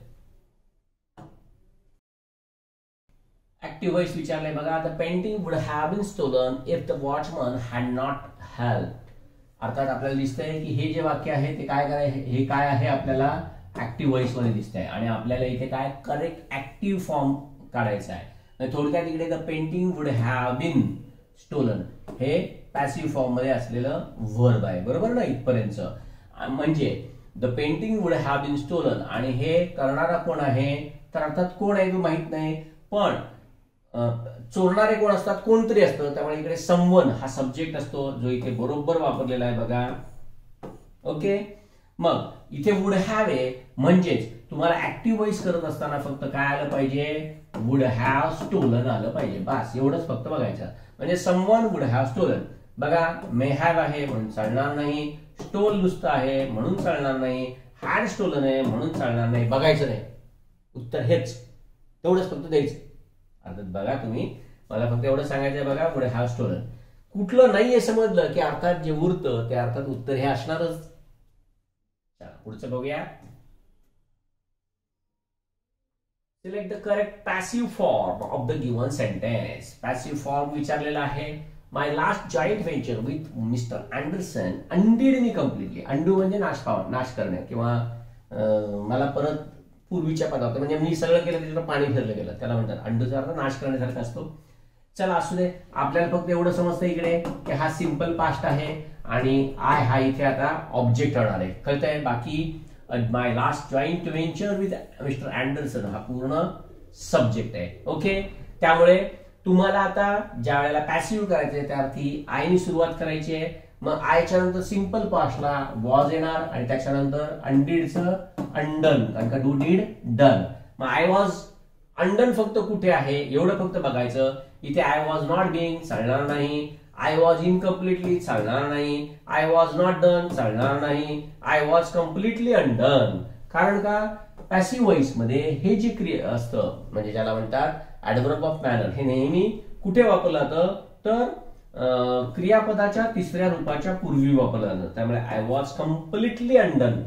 ऍक्टिव्ह व्हॉइस विचारलंय बघा. The painting would have been stolen if the watchman had not help. अर्थात आपल्याला दिसतंय की हे जे वाक्य आहे ते काय करायचं, हे काय आहे आपल्याला ऍक्टिव्ह व्हॉइस मध्ये दिसतंय आणि आपल्याला इथे काय करेक्ट ऍक्टिव्ह फॉर्म काढायचा आहे. थोडक्यात इकडे the painting would have been stolen हे पॅसिव्ह फॉर्म मध्ये असलेलं वर्ब आहे, बरोबर ना इथपर्यंत. म्हणजे the painting would have been stolen आणि हे करणारा कोण आहे, तर अर्थात कोण आहे तो माहित नाही, पण चोरणारे कोण असतात, कोणतरी असतं. त्यामुळे इकडे समवन हा सब्जेक्ट असतो जो इथे बरोबर वापरलेला आहे बघा. ओके, मग इथे वुड हॅव आहे म्हणजेच तुम्हाला ऍक्टिव्ह व्हॉइस करत असताना फक्त काय आलं पाहिजे, वुड हॅव स्टोलन आलं पाहिजे, बस एवढंच फक्त बघायचं. म्हणजे समवन वुड हॅव स्टोलन बघा, मे हॅव आहे म्हणून चालणार नाही, स्टोल नुसतं आहे म्हणून चालणार नाही, हॅड स्टोलन आहे म्हणून चालणार नाही, बघायचं नाही, उत्तर हेच, तेवढंच फक्त द्यायचं. अर्थात बघा तुम्ही, मला फक्त एवढं सांगायचंय बघा, वुड हॅव स्टोलन. कुठलं नाहीये समजलं की अर्थात जे उरतं ते अर्थात उत्तर हे असणारच. चला पुढचं बघूया. Select the correct passive form of the given sentence. Passive form विचारलेला आहे. My last joint venture with mister Anderson undid me completely. Undo म्हणजे नाश करणे किंवा मला परत पूर्वीच्या पदार्थ, म्हणजे मी सगळं केलं त्याच्यावर पाणी फिरलं गेलं, त्याला म्हणतात अंडूचा अर्थ नाश करण्यासारखा असतो. चला असू दे, आपल्याला फक्त एवढं समजतं इकडे की हा सिंपल पास्ट आहे आणि आय हा इथे आता ऑब्जेक्ट होणार आहे, कळतंय. बाकी my last joint venture with mister Anderson हा पूर्ण सब्जेक्ट आहे. ओके, त्यामुळे तुम्हाला आता ज्या वेळेला पॅसिव्ह करायचंय त्या अर्थी आयनी सुरुवात करायची आहे. मग आयच्या नंतर सिंपल पास्टला वॉज येणार आणि त्याच्यानंतर अनडीडचं अनडन, कारण का डू डीड डन. मग आय वॉज अनडन फक्त कुठे आहे एवढं फक्त बघायचं. इथे आय वॉज नॉट बिंग चालणार नाही, आय वॉज इनकम्प्लिटली चालणार नाही, आय वॉज नॉट डन चालणार नाही, आय वॉज कम्प्लिटली अनडन. कारण का पॅसिव्ह व्हॉइस मध्ये हे जे क्रिया असतं म्हणजे ज्याला म्हणतात ऍडव्हर्ब ऑफ मॅनर, हे नेहमी कुठे वापरलं जातं, तर क्रियापदाच्या तिसऱ्या रूपाच्या पूर्वी वापरलं जातं. त्यामुळे आय वॉज कम्प्लिटली अनडन,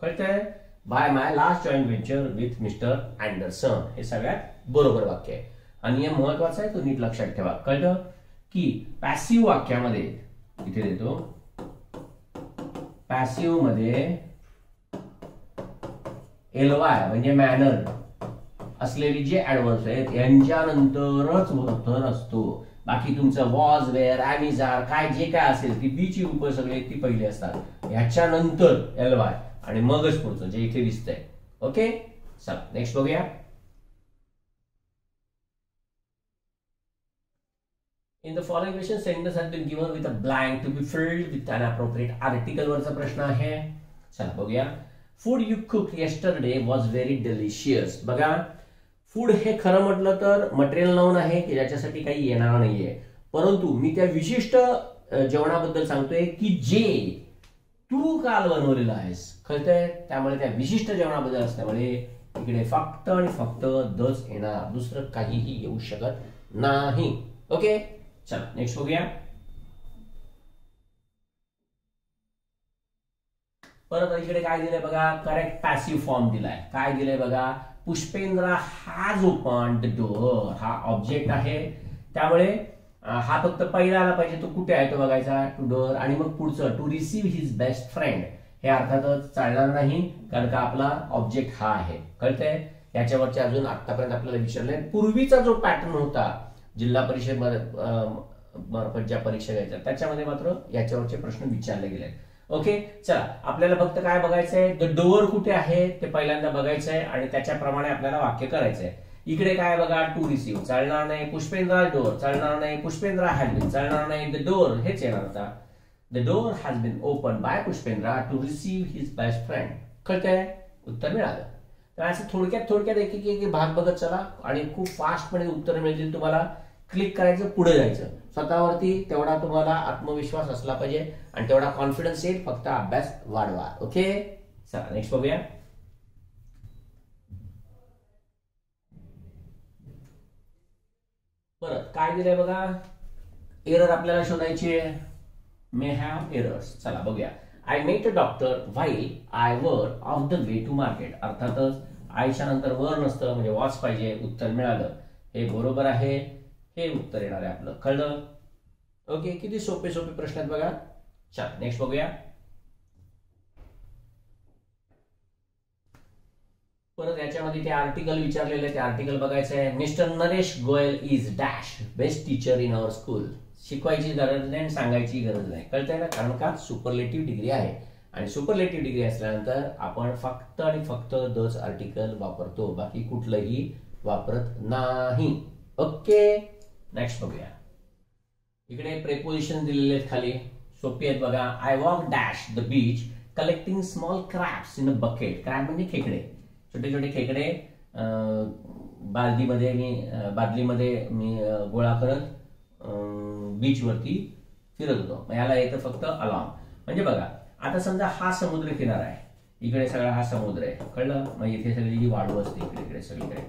कळतंय, by my last joint venture with mister Anderson. हे सगळ्यात बरोबर वाक्य आहे आणि हे महत्वाचं आहे, तो नीट लक्षात ठेवा. कळलं की पॅसिव्ह वाक्यामध्ये इथे देतो, पॅसिव्ह मध्ये एलवाय म्हणजे मॅनर असलेली जे ऍडव्हर्ब्स आहेत यांच्यानंतरच वर्तन असतो. बाकी तुमचं वॉज, वेअर, ॲम, आर काय जे काय असेल ती बी ची रूप सगळे ती पहिली असतात, ह्याच्यानंतर एलवाय आणि मगच पुढचं जे इथे दिसतंय. ओके, चला नेक्स्ट बघूया. In the following question, sentence has been given with a blank to be filled with an appropriate article वरचा प्रश्न आहे. चला बघूया. Food you cooked yesterday was very delicious. बघा, फूड हे खरं म्हटलं तर मटेरियल नाउन आहे की ज्याच्यासाठी काही येणार नाहीये, परंतु मी त्या विशिष्ट जेवणाबद्दल सांगतोय की जे तू काल बनवलेलं आहेस, कळतंय. त्यामुळे त्या विशिष्ट जेवणाबद्दल असल्यामुळे इकडे फक्त आणि फक्त दच येणार, दुसरं काहीही येऊ शकत नाही. ओके, चला नेक्स्ट बघूया. परत इकडे काय दिलंय बघा, करेक्ट पॅसिव्ह फॉर्म दिलाय. काय दिलंय बघा, Pushpendra has open the door. हा ऑब्जेक्ट आहे, त्यामुळे हा फक्त पहिला आला पाहिजे, तो कुठे आहे तो बघायचा, टू डोअर. आणि मग पुढचं to receive his best friend हे अर्थातच चालणार नाही, कारण का आपला ऑब्जेक्ट हा आहे, कळतंय. याच्यावरचे अजून आतापर्यंत आपल्याला विचारलंय. पूर्वीचा जो पॅटर्न होता जिल्हा परिषद मध्ये ज्या परीक्षा घ्यायच्या त्याच्यामध्ये मात्र याच्यावरचे प्रश्न विचारले गेले. ओके, चला आपल्याला फक्त काय बघायचंय, द डोअर कुठे आहे ते पहिल्यांदा बघायचंय आणि त्याच्याप्रमाणे आपल्याला वाक्य करायचंय. इकडे काय बघा, टू रिसीव्ह चालणार नाही, पुष्पेंद्रा डोअर चालणार नाही, पुष्पेंद्रा हॅज बीन चालणार नाही, द डोअर हेच येणार होता. The door has been open by Pushpendra to receive his best friend. कळतंय, उत्तर मिळालं. तर असं थोडक्यात एक भाग बघत चला आणि खूप फास्टपणे उत्तर मिळतील तुम्हाला. क्लिक करायचं, पुढे जायचं. स्वतःवरती तेवढा तुम्हाला आत्मविश्वास असला पाहिजे आणि तेवढा कॉन्फिडन्स येईल, फक्त अभ्यास वाढवा. ओके, चला नेक्स्ट बघूया. परत काय दिलंय बघा, एरर आपल्याला शोधायची आहे. May have errors. चला बघूया. I met a doctor while I were off the way to market. अर्थातच आयच्या नंतर वर नसतं म्हणजे वॉच पाहिजे, उत्तर मिळालं. हे बरोबर आहे, हे उत्तर येणार आहे आपलं. कळलं? ओके, किती सोपे सोपे प्रश्न आहेत बघा. चल नेक्स्ट बघूया. परत याच्यामध्ये ते आर्टिकल विचारलेले, ते आर्टिकल बघायचं आहे. Mister Naresh Goyal is dash best teacher in our school. शिकवायची गरज नाही आणि सांगायची गरज नाही. कळतंय ना? कारण का सुपरलेटिव्ह डिग्री आहे आणि सुपरलेटिव्ह डिग्री असल्यानंतर आपण फक्त आणि फक्त दच आर्टिकल वापरतो, बाकी कुठलंही वापरत नाही. ओके, नेक्स्ट बघूया. इकडे प्रेपोजिशन दिलेले आहेत खाली, सोपी आहेत बघा. I walk dash the beach collecting small crabs in a bucket. Crab म्हणजे खेकडे, छोटे छोटे खेकडे बादलीमध्ये मी गोळा करत बीचवरती फिरत होतो. याला येतं फक्त अलॉंग. म्हणजे बघा, आता समजा हा समुद्र किनारा आहे, इकडे सगळा हा समुद्र आहे. कळलं? मग इथे सगळी जी वाळू असते इकडे इकडे सगळीकडे.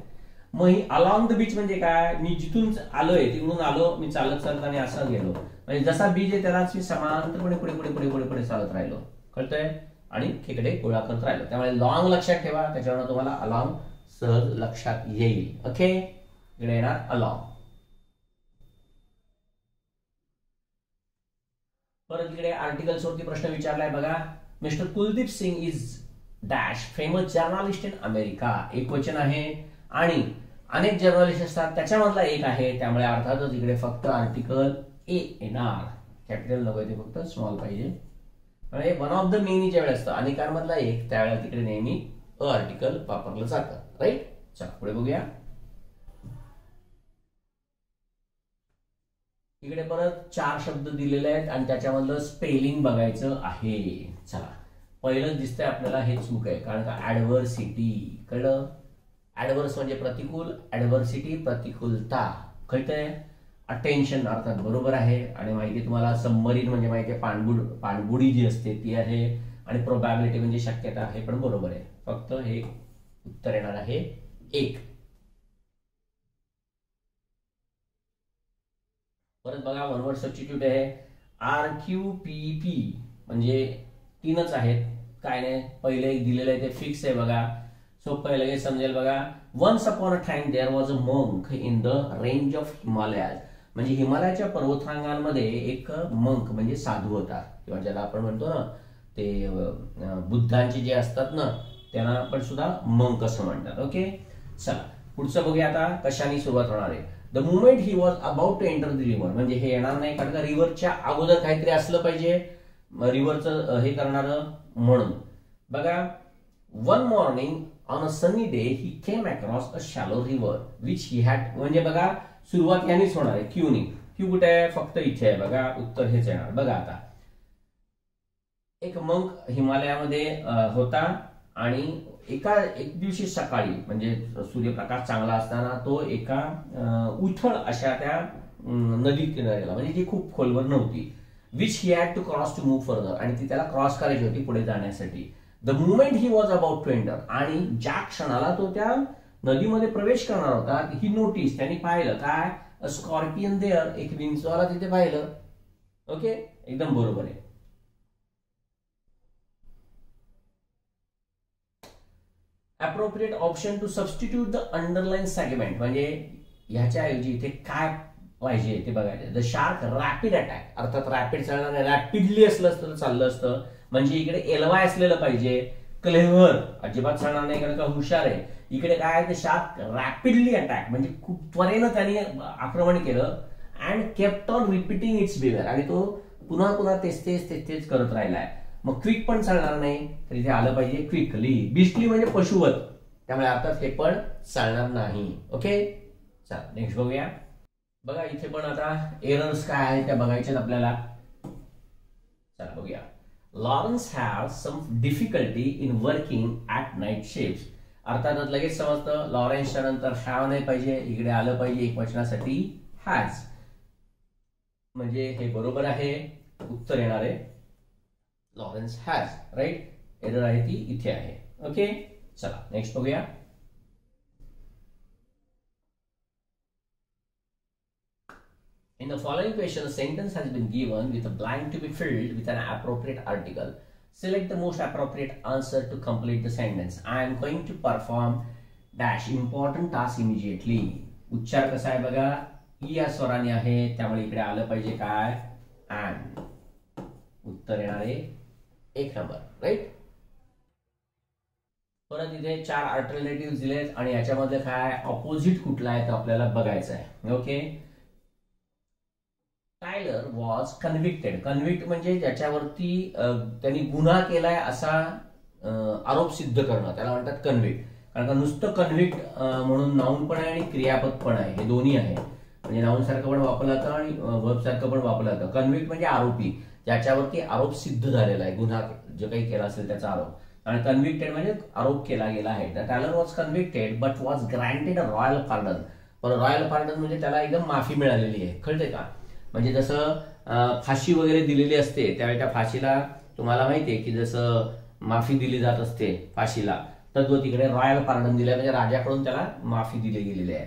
मग ही अलॉंग द बीच म्हणजे काय? मी जिथून आलोय तिकडून आलो, मी चालत चालत आणि असं गेलो. म्हणजे जसा बीच आहे त्यालाच मी समांतरपणे पुढे पुढे पुढे पुढे पुढे चालत राहिलो. कळतंय? आणि खेकडे गोळा करत राहिलो. त्यामुळे लॉंग लक्षात ठेवा, त्याच्यावर तुम्हाला अलॉंग सहज लक्षात येईल. ओके, इकडे येणार अलॉंग. परत इकडे आर्टिकल वरती प्रश्न विचारलाय बघा. Mister Kuldeep Singh is dash famous journalist in America. एक वचन आहे आणि अनेक जर्नलिस्ट असतात, त्याच्यामधला एक आहे. त्यामुळे अर्थातच इकडे फक्त आर्टिकल ए येणार. कॅपिटल नको, ते फक्त स्मॉल पाहिजे. म्हणजे वन ऑफ द मेनी ज्या वेळेस असतं अनेकांमधला एक, त्यावेळेला तिकडे नेहमी अ आर्टिकल वापरलं जातं. राईट? चला पुढे बघूया. इकडे परत 4 शब्द दिलेले आहेत आणि त्याच्यामधलं स्पेलिंग बघायचं आहे. चला, पहिलं दिसतंय आपल्याला हे चूक आहे, कारण का ऍडव्हर्सिटी. कळलं? ऍडव्हर्स म्हणजे प्रतिकूल, ऍडव्हर्सिटी प्रतिकूलता. कळतंय? अटेन्शन अर्थात बरोबर आहे. आणि माहिती तुम्हाला सबमरीन म्हणजे माहिती आहे, पाणबुडी जी असते ती आहे. आणि प्रोबॅबिलिटी म्हणजे शक्यता आहे, पण बरोबर आहे. फक्त हे उत्तर येणार आहे 1. परत बघा, वन वर्ड सबस्टिट्यूट आहे. RQPP म्हणजे 3च आहेत, काय नाही. पहिले एक दिलेलं आहे ते फिक्स आहे बघा, सोपं आहे, लगेच समजेल बघा. Once upon a time there was a monk in the range of Himalayas. म्हणजे हिमालयाच्या पर्वतरांगांमध्ये एक मंक म्हणजे साधू होता, किंवा ज्याला आपण म्हणतो ना ते बुद्धांचे जे असतात ना त्यांना आपण सुद्धा मंक असं म्हणतात. ओके, चला पुढचं बघूया. आता कशाने सुरुवात होणार आहे. The moment he was about to enter the river. म्हणजे हे येणार नाही, कारण का रिव्हरच्या अगोदर काहीतरी असलं पाहिजे रिव्हरचं हे करणारं. म्हणून बघा, one morning on a sunny day he came across a shallow river which he had. म्हणजे बघा, सुरुवात यानेच होणार आहे, क्यूनी. क्यू कुठे आहे? फक्त इथे आहे बघा, उत्तर हेच येणार. बघा आता, एक मंक हिमालयामध्ये होता आणि एक दिवशी सकाळी म्हणजे सूर्यप्रकाश चांगला असताना तो एका उथळ अशा त्या नदी किनाऱ्याला, म्हणजे ती खूप खोलवर नव्हती, which he had to cross to move further. आणि ती त्याला क्रॉस करायची होती पुढे जाण्यासाठी. The moment he was about to enter. आणि ज्या क्षणाला तो त्या नदीमध्ये प्रवेश करणार होता, ही नोटीस त्यांनी पाहिलं काय? A scorpion there. एक विंचवाला तिथे पाहिलं. ओके, एकदम बरोबर आहे. Appropriate option to substitute the underline segment. म्हणजे ह्याच्याऐवजी इथे काय पाहिजे ते बघायचं. The shark rapid attack. अर्थात रॅपिड चालणार नाही, रॅपिडली असलं असतं चाललं असतं. म्हणजे इकडे एलवाय असलेलं पाहिजे. क्लेव्हर अजिबात चालणार नाही, कारण का हुशार आहे. इकडे काय आहे? द शार्क रॅपिडली अटॅक म्हणजे खूप त्वरेनं त्यांनी आक्रमण केलं. And kept on repeating it's behaviour. आणि तो पुन्हा पुन्हा तेच करत राहिलाय. मग क्विक पण चालणार नाही, तर इथे आलं पाहिजे क्विकली. बिस्टली म्हणजे पशुवत, त्यामुळे अर्थात हे पण चालणार नाही. ओके, चला नेक्स्ट बघूया. बघा इथे पण आता एरर्स काय आहेत त्या बघायच्यात आपल्याला. चला बघूया. Lawrence have some difficulty in working at night shift. अर्थातच लगेच समजतं, लॉरेन्सच्या नंतर हॅव नाही पाहिजे, इकडे आलं पाहिजे एक वचनासाठी हॅज. म्हणजे हे बरोबर आहे, उत्तर येणार आहे लॉरेन्स हॅज. राईट? एरर आहे ती इथे आहे. ओके, चला नेक्स्ट बघूया. In the following question, a sentence has been given with a blank to be filled with an appropriate article. Select the most appropriate answer to complete the sentence. I am going to perform dash important task immediately. उच्चार कसा आहे बघा, E या स्वराने आहे, त्यामुळे इकडे आलं पाहिजे काय, अँड. उत्तर येणार आहे 1 नंबर, राईट. परत इथे 4 अल्टरनेटिव्ह दिलेत आणि याच्यामध्ये काय ऑपोजिट कुठला आहे तर आपल्याला बघायचं आहे. Okay. Tyler was convicted. Convict म्हणजे ज्याच्यावरती त्यांनी गुन्हा केलाय असा आरोप सिद्ध करणं, त्याला म्हणतात कन्व्हिक्ट. कारण का नुसतं कन्व्हिक्ट म्हणून नाऊन पण आहे आणि क्रियापद पण आहे, हे दोन्ही आहे. म्हणजे नाऊन सारखं पण वापरलं जातं आणि वर्ब सारखं पण वापरलं जातं. कन्व्हिक्ट म्हणजे आरोपी, ज्याच्यावरती आरोप सिद्ध झालेला आहे, गुन्हा जो काही केला असेल त्याचा आरोप. आणि कन्व्हिक्टेड म्हणजे आरोप केला गेला आहे. The Taylor was convicted but was granted a royal pardon. पण रॉयल पार्डन म्हणजे त्याला एकदम माफी मिळालेली आहे, कळते का. म्हणजे जसं फाशी वगैरे दिलेली असते त्यावेळी त्या फाशीला तुम्हाला माहितीये की जसं माफी दिली जात असते फाशीला, तद्वत तिकडे रॉयल पार्डन दिलंय, म्हणजे राजाकडून त्याला माफी दिली गेलेली आहे.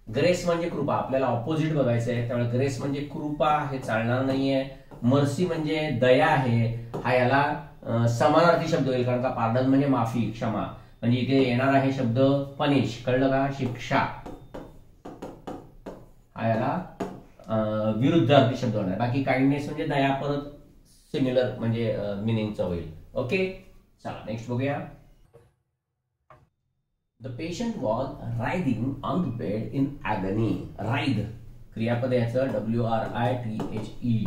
ग्रेस म्हणजे कृपा, आपल्याला ऑपोजिट बघायचं आहे, त्यामुळे ग्रेस म्हणजे कृपा हे चालणार नाहीये. मर्सी म्हणजे दया आहे, हा याला समानार्थी शब्द होईल, कारण का पार्डन म्हणजे माफी, क्षमा. म्हणजे इथे येणार आहे शब्द पनिश, कळलं का, शिक्षा. हा याला विरुद्धार्थी शब्द होणार. बाकी काइंडनेस म्हणजे दया, परत सिमिलर म्हणजे मिनिंगचं होईल. ओके, चला नेक्स्ट बघूया. The patient was riding on the bed in agony. Ride क्रियापद याचं WRITHE.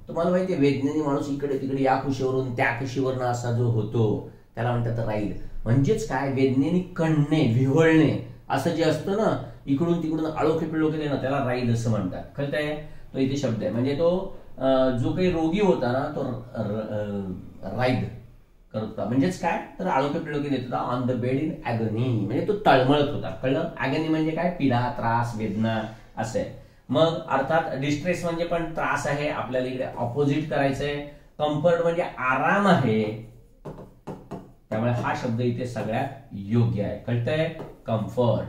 तुम्हाला माहितीये वेदनेने माणूस इकडे तिकडे या कुशीवरून त्या कुशीवरून असा जो होतो त्याला म्हणतात राईड. म्हणजेच काय, वेदनेने कणणे, विव्हळणे असं जे असतं ना, इकडून तिकडून आळोखे पिळोखे ना, त्याला राईड असं म्हणतात. कळतंय, तो इथे शब्द आहे. म्हणजे तो जो काही रोगी होता ना तो राईड करत होता. म्हणजेच काय, तर आळोखे पिळोखे देत होता. ऑन द बेड इन ॲगनी म्हणजे तो तळमळत होता, कळलं. ॲगनी म्हणजे काय, पीडा, त्रास, वेदना असं आहे. मग अर्थात डिस्ट्रेस म्हणजे पण त्रास आहे, आपल्याला इकडे ऑपोजिट करायचंय. कम्फर्ट म्हणजे आराम आहे, त्यामुळे हा शब्द इथे सगळ्यात योग्य आहे, कळतंय, कम्फर्ट.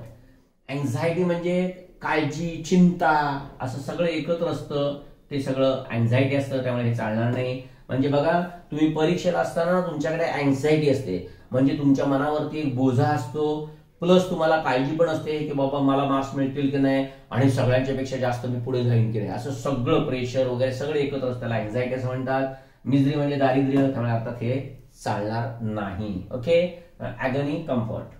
अँझायटी म्हणजे काळजी, चिंता, असं सगळं एकत्र असतं, ते सगळं अँझायटी असतं, त्यामुळे हे चालणार नाही. म्हणजे बघा, तुम्ही परीक्षेला असताना तुमच्याकडे अँझायटी असते, म्हणजे तुमच्या मनावरती एक बोजा असतो, प्लस तुम्हाला काळजी पण असते की बाबा मला मार्क्स मिळतील की नाही आणि सगळ्यांच्या पेक्षा जास्त मी पुढे जाईन की नाही, असं सगळं प्रेशर वगैरे सगळं एकत्र असतं, त्याला अँझायटी असं म्हणतात. मिजरी म्हणजे दारिद्र्य, त्यामुळे अर्थात हे चालणार नाही. Okay, agony, comfort.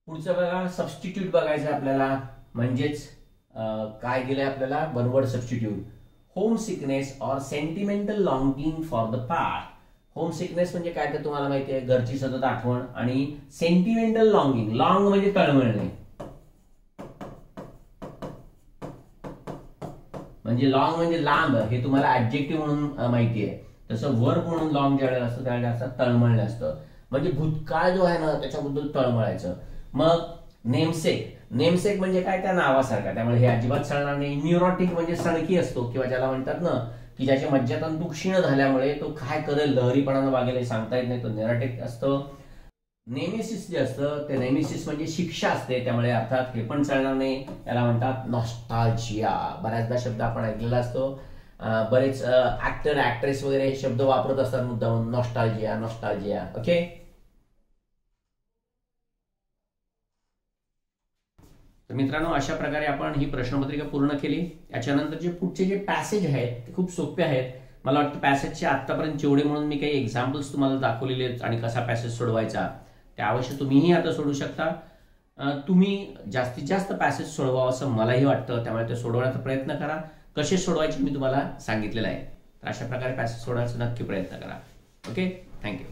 पुढचं बघा, सबस्टिट्यूट बघायचं आपल्याला. म्हणजेच काय दिलंय आपल्याला, one word substitute. Home sickness or sentimental longing for the past. Home sickness म्हणजे काय तर तुम्हाला माहिती आहे, घरची सतत आठवण. आणि सेंटिमेंटल लॉंगिंग, लॉंग म्हणजे तळमळणे, म्हणजे लॉंग म्हणजे लांब, हे तुम्हाला ऍडजेक्टिव्ह म्हणून माहिती आहे. तसं वर्ब म्हणून लॉंग ज्यावेळेला असतं त्यावेळेला असं तळमळणे असतं, म्हणजे भूतकाळ जो आहे ना त्याच्याबद्दल तळमळायचं. मग नेमसेक, नेमसेक म्हणजे काय, त्या नावासारखा, त्यामुळे हे अजिबात चालणार नाही. न्यूरोटिक म्हणजे सणकी असतो, किंवा ज्याला म्हणतात ना की ज्याचे मज्जातंतू क्षीण झाल्यामुळे तो काय करेल, लहरीपणानं वागेल हे सांगता येत नाही, तो न्यूरोटिक असतो. नेमेसिस जे असतं ते नेमेसिस म्हणजे शिक्षा असते, त्यामुळे अर्थात हे पण चालणार नाही, त्याला म्हणतात नॉस्टॅल्जिया. बऱ्याचदा शब्द आपण ऐकलेला असतो, बरेच ऍक्टर ऍक्ट्रेस वगैरे हे शब्द वापरत असतात मुद्दाम, नॉस्टॅल्जिया, नॉस्टॅल्जिया. ओके, तर मित्रांनो अशा प्रकारे आपण ही प्रश्नपत्रिका पूर्ण केली. याच्यानंतर जे पुढचे जे पॅसेज आहेत ते खूप सोपे आहेत. मला वाटतं पॅसेजचे आतापर्यंत जेवढे म्हणून मी काही एक्झाम्पल्स तुम्हाला दाखवलेले आहेत आणि कसा पॅसेज सोडवायचा त्या अवश्य तुम्हीही आता सोडू शकता. तुम्ही जास्तीत जास्त पॅसेज सोडवा असं मलाही वाटतं, त्यामुळे ते सोडवण्याचा प्रयत्न करा. कसे सोडवायचे मी तुम्हाला सांगितलेलं आहे, तर अशा प्रकारे पॅसेज सोडवायचा नक्की प्रयत्न करा. Okay, thank you.